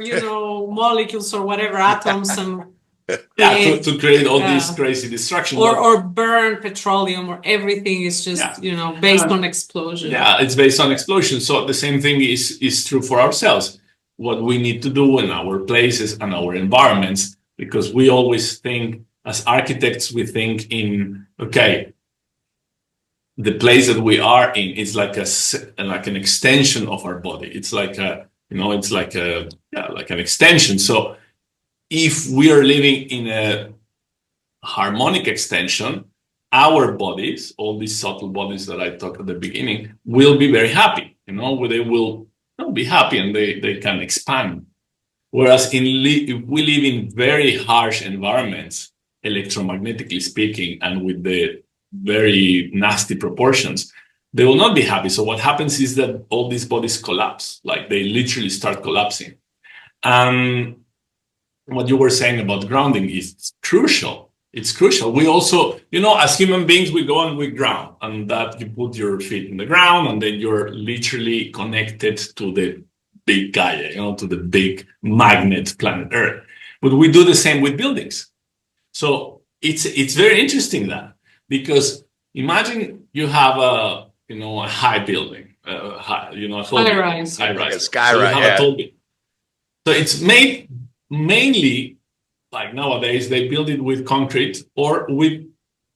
molecules or whatever, atoms, and to create all this crazy destruction. Or burn petroleum, or everything is just, based on explosion. Yeah, it's based on explosion. So the same thing is true for ourselves. What we need to do in our places and our environments, because we always think, as architects, we think in, okay, the place that we are in is like an extension of our body. It's like like an extension. So if we are living in a harmonic extension, our bodies, all these subtle bodies that I talked at the beginning, will be very happy. They will be happy and they can expand. Whereas if we live in very harsh environments, electromagnetically speaking, and with the very nasty proportions, they will not be happy. So what happens is that all these bodies collapse, like they literally start collapsing. And what you were saying about grounding is crucial. It's crucial. We also, as human beings, we go and we ground, and that you put your feet in the ground, and then you're literally connected to the big Gaia, to the big magnet planet Earth. But we do the same with buildings. So it's very interesting that, because imagine you have a high building, high rise. Skyrise. So it's made mainly, like nowadays, they build it with concrete or with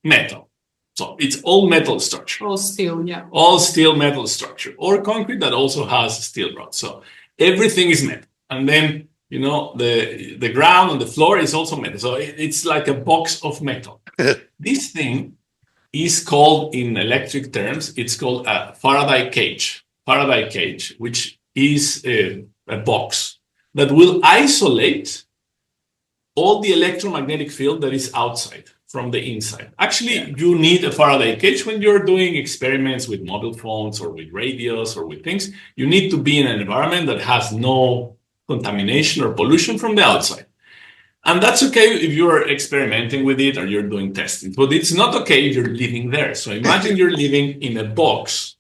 metal. So it's all metal structure. All steel, yeah. All steel metal structure, or concrete that also has steel rod. So everything is metal. And then, the ground and the floor is also metal. So it's like a box of metal. This thing is called, in electric terms, it's called a Faraday cage. Faraday cage, which is a box that will isolate all the electromagnetic field that is outside from the inside. Actually, you need a Faraday cage when you're doing experiments with mobile phones or with radios or with things. You need to be in an environment that has no contamination or pollution from the outside. And that's okay if you're experimenting with it or you're doing testing, but it's not okay if you're living there. So imagine you're living in a box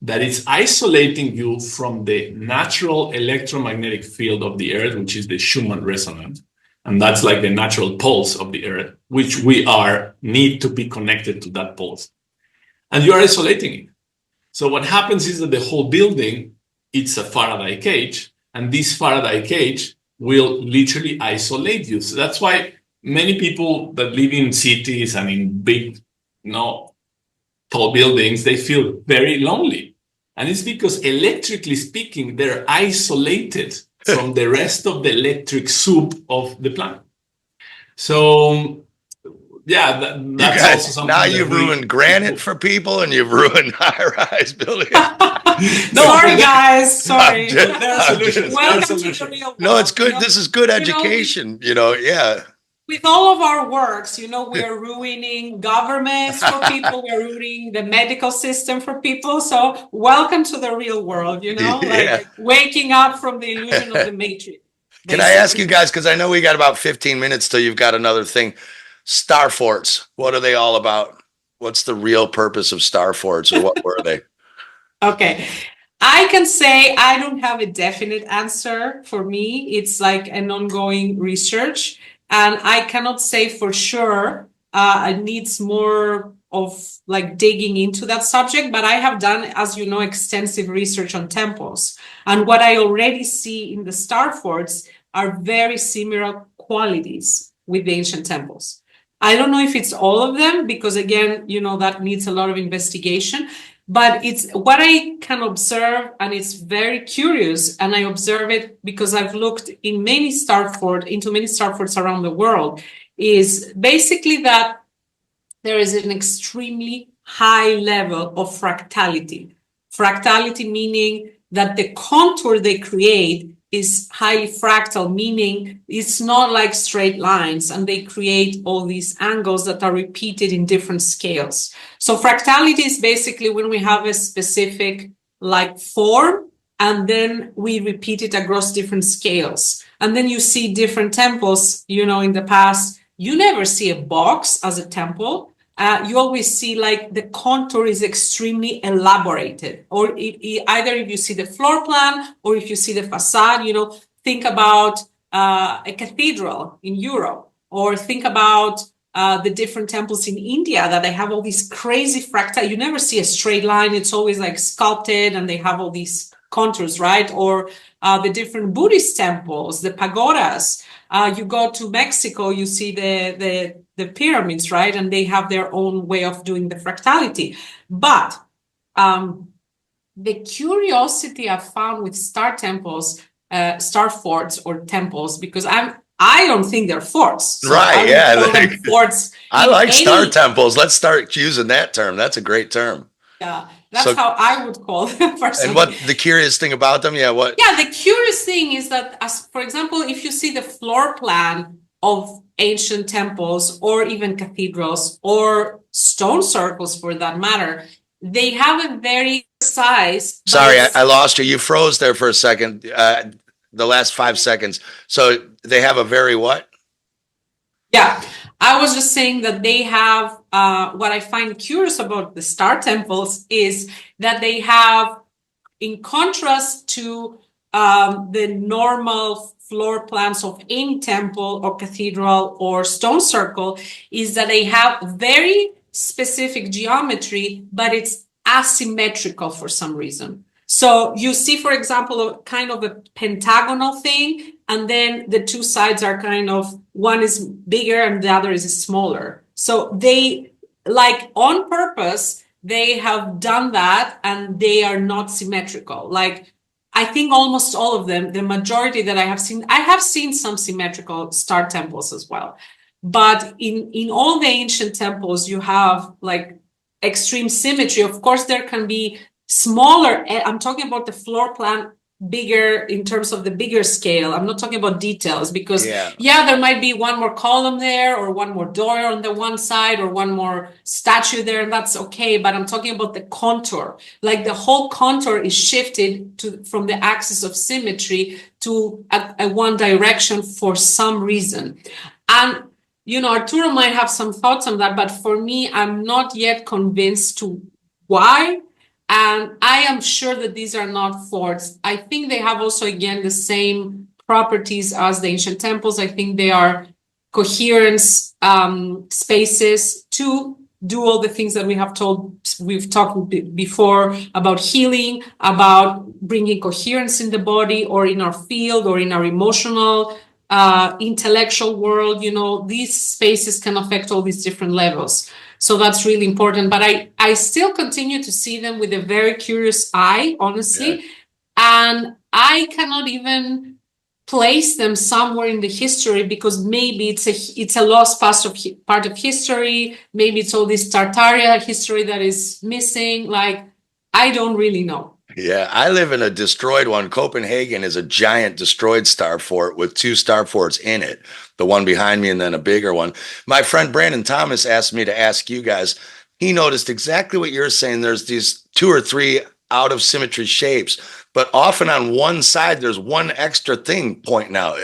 that is isolating you from the natural electromagnetic field of the Earth, which is the Schumann resonance. And that's like the natural pulse of the Earth, which we need to be connected to that pulse. And you are isolating it. So what happens is that the whole building, it's a Faraday cage, and this Faraday cage will literally isolate you. So that's why many people that live in cities and in big, tall buildings, they feel very lonely. And it's because electrically speaking, they're isolated from the rest of the electric soup of the planet. So, yeah, that's guys, also something. Now you've ruined granite for people, and you've ruined high-rise buildings. Sorry, guys. Sorry. There are solutions. Welcome to the real world. No, it's good. This is good education. Yeah. With all of our works, we are ruining governments for people. We're ruining the medical system for people. So welcome to the real world, like waking up from the illusion of the matrix. Can I ask you guys, because I know we got about 15 minutes till you've got another thing. Star forts, what are they all about? What's the real purpose of star forts, or what were they? Okay. I can say I don't have a definite answer. For me, it's like an ongoing research. And I cannot say for sure it needs more of like digging into that subject, but I have done, as you know, extensive research on temples. And what I already see in the star forts are very similar qualities with the ancient temples. I don't know if it's all of them, because again, that needs a lot of investigation. But it's what I can observe, and it's very curious. And I observe it because I've looked into many star forts around the world, is basically that there is an extremely high level of fractality. Fractality meaning that the contour they create is highly fractal, meaning it's not like straight lines, and they create all these angles that are repeated in different scales. So fractality is basically when we have a specific like form, and then we repeat it across different scales. And then you see different temples, in the past, you never see a box as a temple. You always see like the contour is extremely elaborated, or either if you see the floor plan or if you see the facade, think about a cathedral in Europe, or think about the different temples in India that they have all these crazy fractal. You never see a straight line. It's always like sculpted, and they have all these contours, right? Or the different Buddhist temples, the pagodas. You go to Mexico, you see the pyramids, right? And they have their own way of doing the fractality. But the curiosity I found with star forts or temples, because I don't think they're forts. So right, forts. I like star temples. Let's start using that term. That's a great term. Yeah, that's how I would call them personally. And what the curious thing about them? Yeah, the curious thing is that, as for example, if you see the floor plan of ancient temples or even cathedrals or stone circles for that matter, they have a very precise. Sorry, I lost you. You froze there for a second. The last 5 seconds. So they have a very what? Yeah, I was just saying that they have, what I find curious about the star temples is that they have, in contrast to the normal floor plans of any temple or cathedral or stone circle, is that they have very specific geometry, but it's asymmetrical for some reason. So you see, for example, a kind of a pentagonal thing, and then the two sides are kind of, one is bigger and the other is smaller. So they, like on purpose, they have done that, and they are not symmetrical. Like, I think almost all of them, the majority that I have seen some symmetrical star temples as well. But in all the ancient temples, you have like extreme symmetry. Of course, there can be smaller, I'm talking about the floor plan bigger in terms of the bigger scale. I'm not talking about details because there might be one more column there or one more door on the one side or one more statue there, and that's okay. But I'm talking about the contour. Like the whole contour is shifted from the axis of symmetry to a one direction for some reason. And Arturo might have some thoughts on that, but for me, I'm not yet convinced to why. And I am sure that these are not forts. I think they have also, again, the same properties as the ancient temples. I think they are coherence spaces to do all the things that we've talked before about healing, about bringing coherence in the body or in our field or in our emotional, intellectual world. These spaces can affect all these different levels. So that's really important. But I still continue to see them with a very curious eye, honestly. Yeah. And I cannot even place them somewhere in the history because maybe it's a lost part of history. Maybe it's all this Tartaria history that is missing. Like, I don't really know. Yeah, I live in a destroyed one. Copenhagen is a giant destroyed star fort with 2 star forts in it. The one behind me and then a bigger one. My friend Brandon Thomas asked me to ask you guys. He noticed exactly what you're saying. There's these 2 or 3 out of symmetry shapes, but often on one side, there's one extra thing pointing out.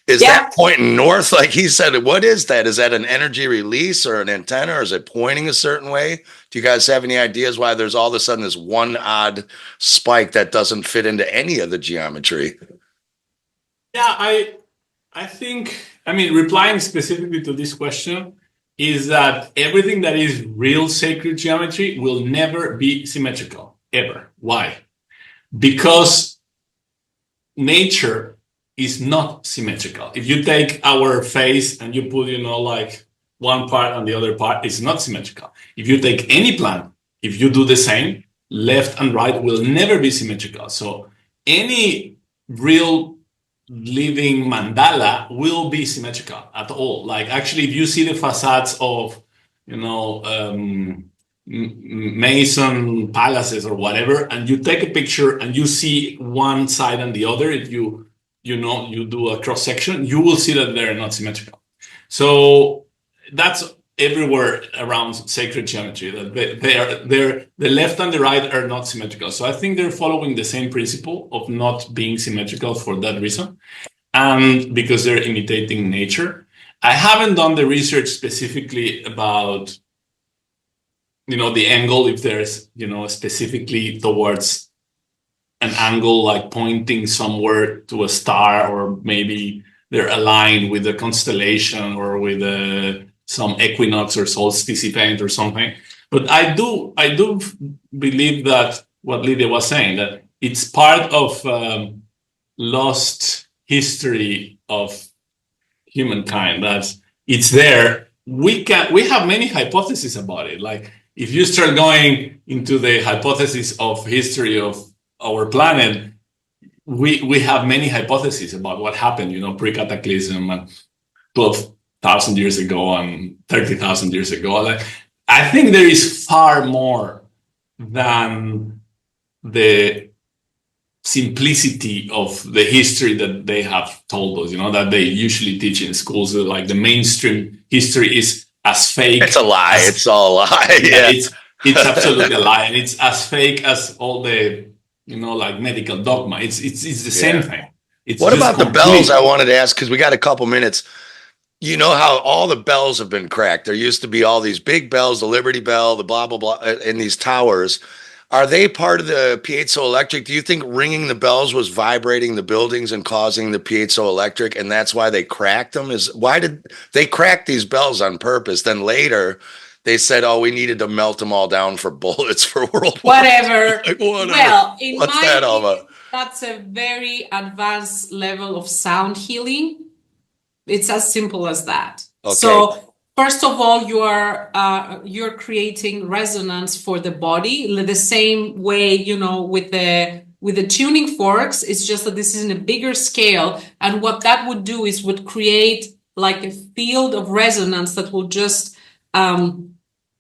Is that pointing north? Like he said, what is that? Is that an energy release or an antenna, or is it pointing a certain way? Do you guys have any ideas why there's all of a sudden this one odd spike that doesn't fit into any of the geometry? Yeah, I think, replying specifically to this question is that everything that is real sacred geometry will never be symmetrical, ever. Why? Because nature is not symmetrical. If you take our face and you put, like one part on the other part, it's not symmetrical. If you take any plant, if you do the same, left and right will never be symmetrical. So any real living mandala will be symmetrical at all. Like actually, if you see the facades of, Mason palaces or whatever, and you take a picture and you see one side and the other, if you do a cross section, you will see that they're not symmetrical. So that's everywhere around sacred geometry, that the left and the right are not symmetrical. So I think they're following the same principle of not being symmetrical for that reason, and because they're imitating nature. I haven't done the research specifically about, the angle, if there's, specifically towards an angle like pointing somewhere to a star, or maybe they're aligned with a constellation or with some equinox or solstice event or something. But I do believe that what Lydia was saying, that it's part of lost history of humankind, that it's there. We have many hypotheses about it. Like if you start going into the hypothesis of history of our planet, we have many hypotheses about what happened, pre-cataclysm and 12,000 years ago and 30,000 years ago. Like, I think there is far more than the simplicity of the history that they have told us, that they usually teach in schools. Like the mainstream history is as fake. It's a lie. It's all a lie. Yeah. It's absolutely a lie. And it's as fake as all the, like medical dogma. It's the same thing. What about the bells? I wanted to ask, because we got a couple minutes. You know how all the bells have been cracked. There used to be all these big bells, the Liberty Bell, the blah, blah, blah, in these towers. Are they part of the piezoelectric? Do you think ringing the bells was vibrating the buildings and causing the piezoelectric, and that's why they cracked them? Why did they crack these bells on purpose? Then later they said, "Oh, we needed to melt them all down for bullets for World War." Whatever. Like, whatever. Well, what's that all about? That's a very advanced level of sound healing. It's as simple as that. Okay. So first of all, you're creating resonance for the body the same way, with the tuning forks. It's just that this is in a bigger scale, and what that would do is would create like a field of resonance that will just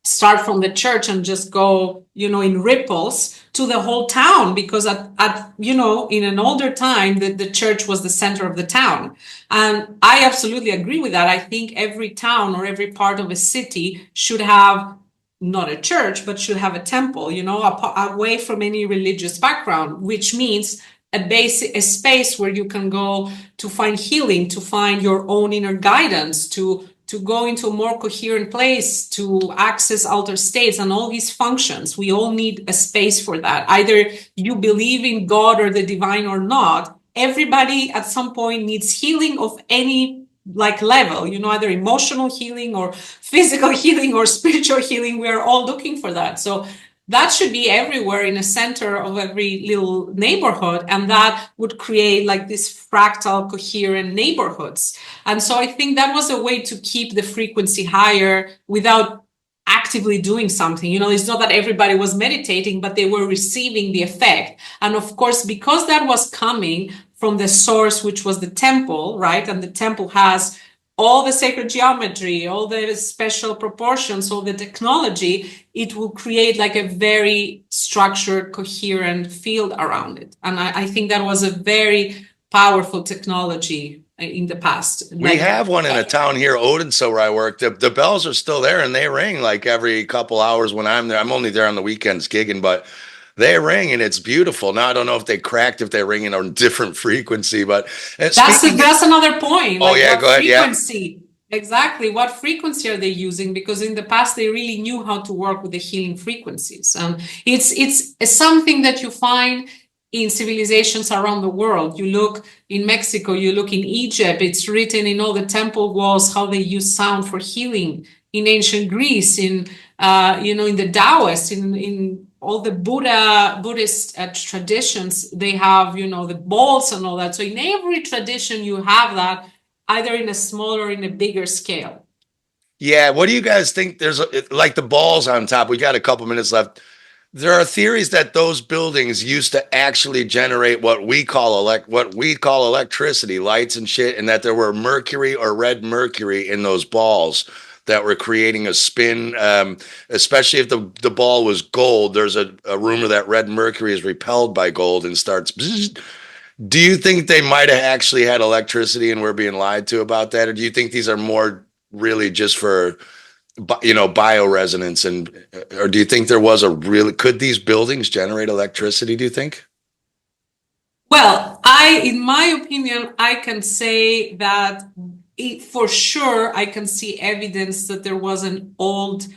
start from the church and just go, in ripples to the whole town, because at in an older time, the church was the center of the town. And I absolutely agree with that. I think every town or every part of a city should have not a church, but should have a temple, away from any religious background, which means a space where you can go to find healing, to find your own inner guidance, to go into a more coherent place, to access altered states and all these functions. We all need a space for that. Either you believe in God or the divine or not, everybody at some point needs healing of any level, either emotional healing or physical healing or spiritual healing. We are all looking for that. So that should be everywhere in the center of every little neighborhood. And that would create these fractal, coherent neighborhoods. And so I think that was a way to keep the frequency higher without actively doing something. It's not that everybody was meditating, but they were receiving the effect. And of course, because that was coming from the source, which was the temple, right? And the temple has all the sacred geometry, all the special proportions, all the technology, it will create a very structured, coherent field around it. And I think that was a very powerful technology in the past. We have one in a town here, Odense, where I work. The bells are still there, and they ring every couple hours when I'm there. I'm only there on the weekends gigging, but they ring, and it's beautiful. Now, I don't know if they cracked, if they ring in a different frequency, but that's another point. Oh, yeah, go ahead. Frequency. Yeah. Exactly. What frequency are they using? Because in the past, they really knew how to work with the healing frequencies. And it's something that you find in civilizations around the world. You look in Mexico, you look in Egypt, it's written in all the temple walls how they use sound for healing. In ancient Greece, in the Taoists, in all the Buddhist traditions, they have, the balls and all that. So in every tradition, you have that, either in a smaller or in a bigger scale. Yeah. What do you guys think? There's the balls on top. We got a couple minutes left. There are theories that those buildings used to actually generate what we call electricity, lights and shit, and that there were mercury or red mercury in those balls that were creating a spin, especially if the ball was gold. There's a rumor that red mercury is repelled by gold and starts. Bzz. Do you think they might have actually had electricity and we're being lied to about that? Or do you think these are more really just for, bioresonance? Or do you think there was could these buildings generate electricity, do you think? Well, in my opinion, I can say that for sure, I can see evidence that there was an old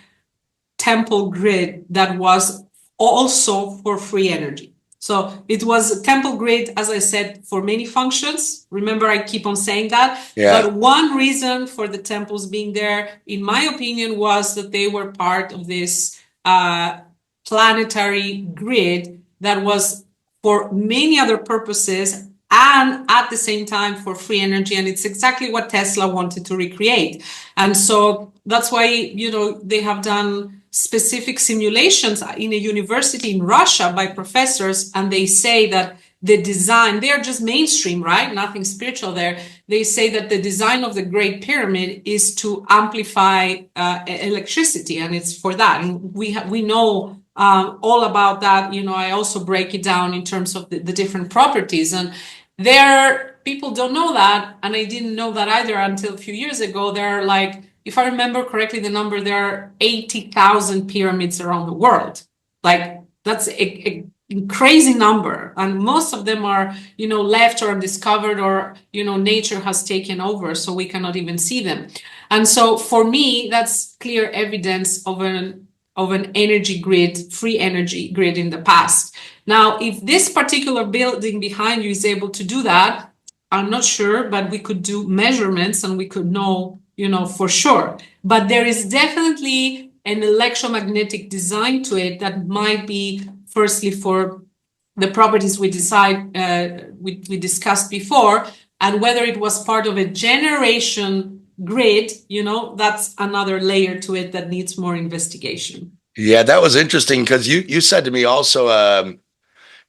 temple grid that was also for free energy. So it was a temple grid, as I said, for many functions. Remember, I keep on saying that. Yeah. But one reason for the temples being there, in my opinion, was that they were part of this planetary grid that was for many other purposes, and at the same time for free energy. And it's exactly what Tesla wanted to recreate. And so that's why, they have done specific simulations in a university in Russia by professors. And they say that the design, they're just mainstream, right? Nothing spiritual there. They say that the design of the Great Pyramid is to amplify electricity. And it's for that. And we know all about that. I also break it down in terms of the different properties. And people don't know that, and I didn't know that either until a few years ago. There are if I remember correctly, the number, there are 80,000 pyramids around the world. That's a crazy number, and most of them are, left or undiscovered, or, nature has taken over, so we cannot even see them. And so for me, that's clear evidence of an energy grid, free energy grid in the past. Now, if this particular building behind you is able to do that, I'm not sure, but we could do measurements and we could know, for sure. But there is definitely an electromagnetic design to it that might be, firstly, for the properties we discussed before, and whether it was part of a generation grid, that's another layer to it that needs more investigation. Yeah, that was interesting because you said to me also,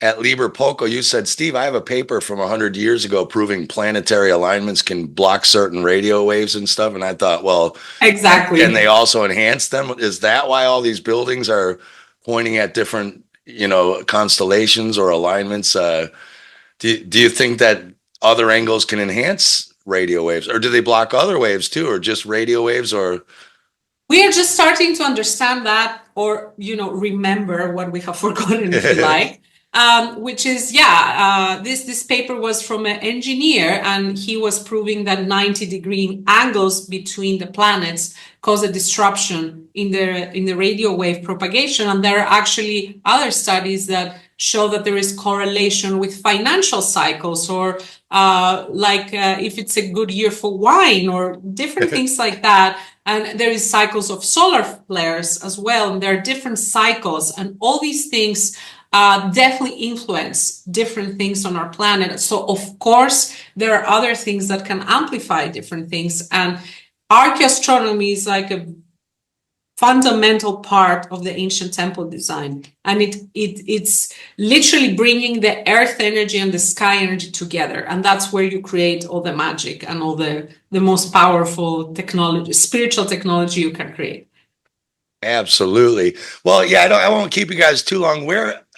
at Liber Poco, you said, Steve, I have a paper from 100 years ago proving planetary alignments can block certain radio waves and stuff. And I thought, well, Exactly. and they also enhance them. Is that why all these buildings are pointing at different, constellations or alignments? Do you think that other angles can enhance radio waves, or do they block other waves too, or just radio waves? Or we are just starting to understand that, or remember what we have forgotten, if you like. Which is, this paper was from an engineer, and he was proving that 90-degree angles between the planets cause a disruption in the radio wave propagation. And there are actually other studies that show that there is correlation with financial cycles, or if it's a good year for wine, or different things like that. And there is cycles of solar flares as well. And there are different cycles, and all these things definitely influence different things on our planet. So of course, there are other things that can amplify different things. And archaeoastronomy is like a fundamental part of the ancient temple design. And it's literally bringing the earth energy and the sky energy together. And that's where you create all the magic and all the most powerful technology, spiritual technology you can create. Absolutely. Well, yeah, I won't keep you guys too long.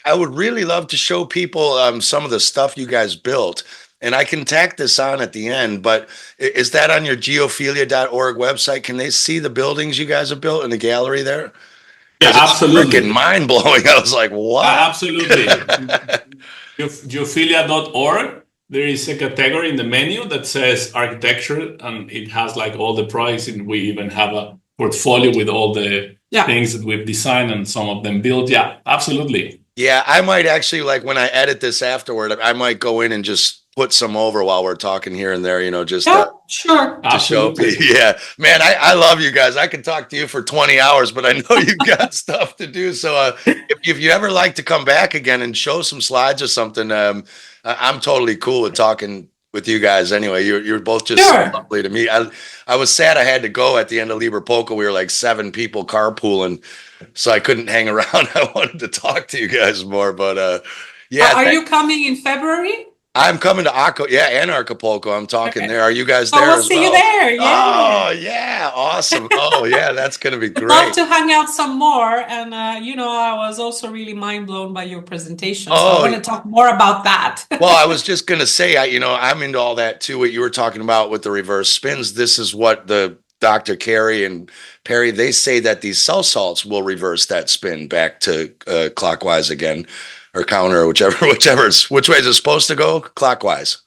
I would really love to show people some of the stuff you guys built. And I can tack this on at the end, but is that on your geophilia.org website? Can they see the buildings you guys have built in the gallery there? Yeah, absolutely. Freaking mind blowing. I was like, what? Absolutely. Geophilia.org. There is a category in the menu that says architecture, and it has like all the projects, and we even have a portfolio with all the things that we've designed and some of them built. Yeah, absolutely. Yeah, I might actually, like, when I edit this afterward, I might go in and just put some over while we're talking here and there, just sure. To show people. Yeah, man, I love you guys. I could talk to you for 20 hours, but I know you've got stuff to do. So if you ever like to come back again and show some slides or something, I'm totally cool with talking with you guys. Anyway, you're both just so lovely to me. I was sad I had to go at the end of Liber Poco. We were like 7 people carpooling, so I couldn't hang around. I wanted to talk to you guys more, but yeah. Are you coming in February? I'm coming to and Acapulco. I'm talking there. Are you guys there? We'll see you there. Yeah. Oh, yeah. Awesome. Oh, yeah. That's going to be great. Love to hang out some more. And, I was also really mind blown by your presentation. So I want to talk more about that. Well, I was just going to say, I'm into all that too. What you were talking about with the reverse spins. This is what the Dr. Carey and Perry, they say that these cell salts will reverse that spin back to clockwise again. Or counter, or which way is it supposed to go? Clockwise.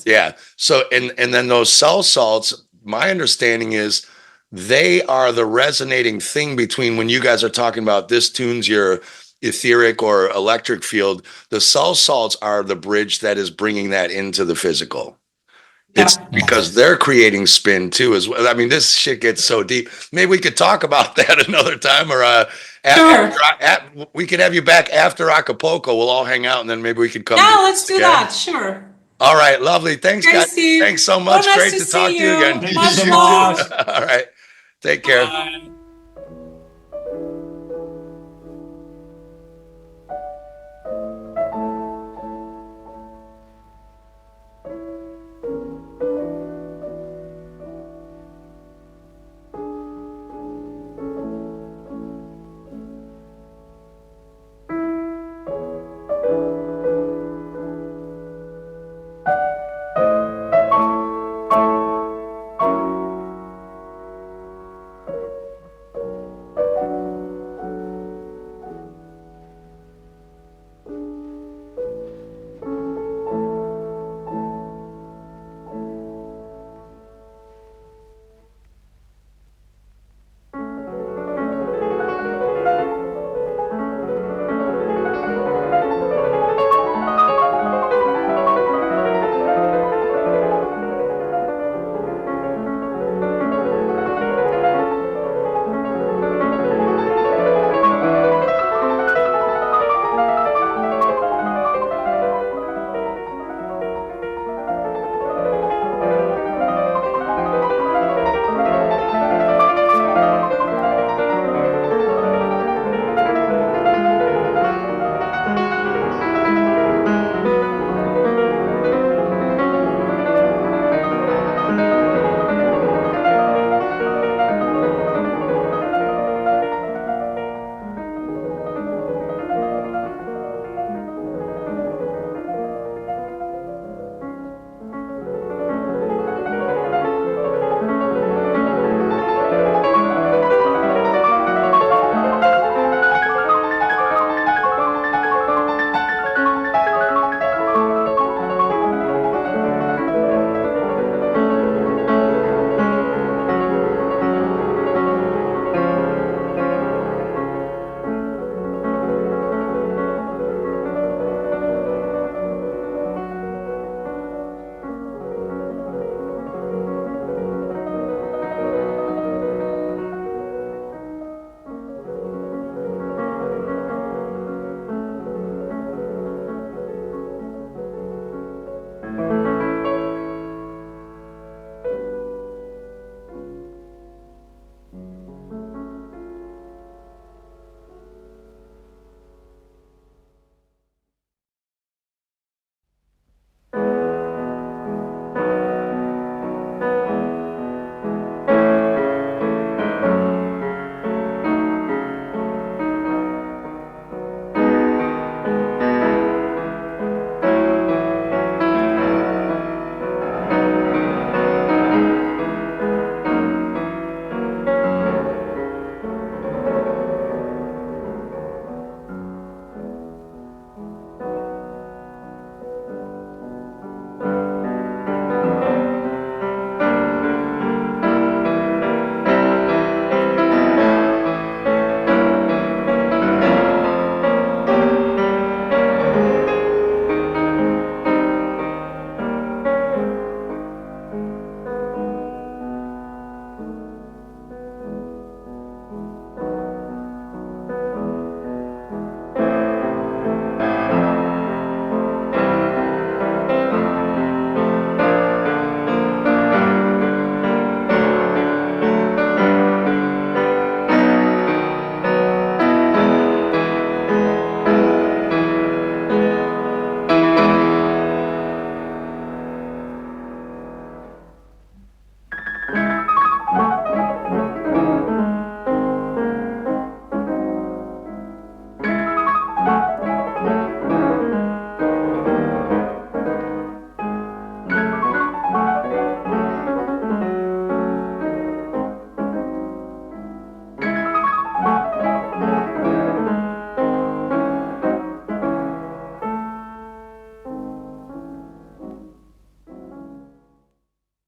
Yeah. So, and then those cell salts, my understanding is they are the resonating thing between when you guys are talking about this tunes your etheric or electric field. The cell salts are the bridge that is bringing that into the physical. It's because they're creating spin too as well. I mean, this shit gets so deep. Maybe we could talk about that another time, or we could have you back after Acapulco. We'll all hang out, and then maybe we could come. Yeah, let's do that. Sure. All right, lovely. Thanks, guys. Thanks so much. Great to talk to you again. Thank you so much. All right, take care. Bye.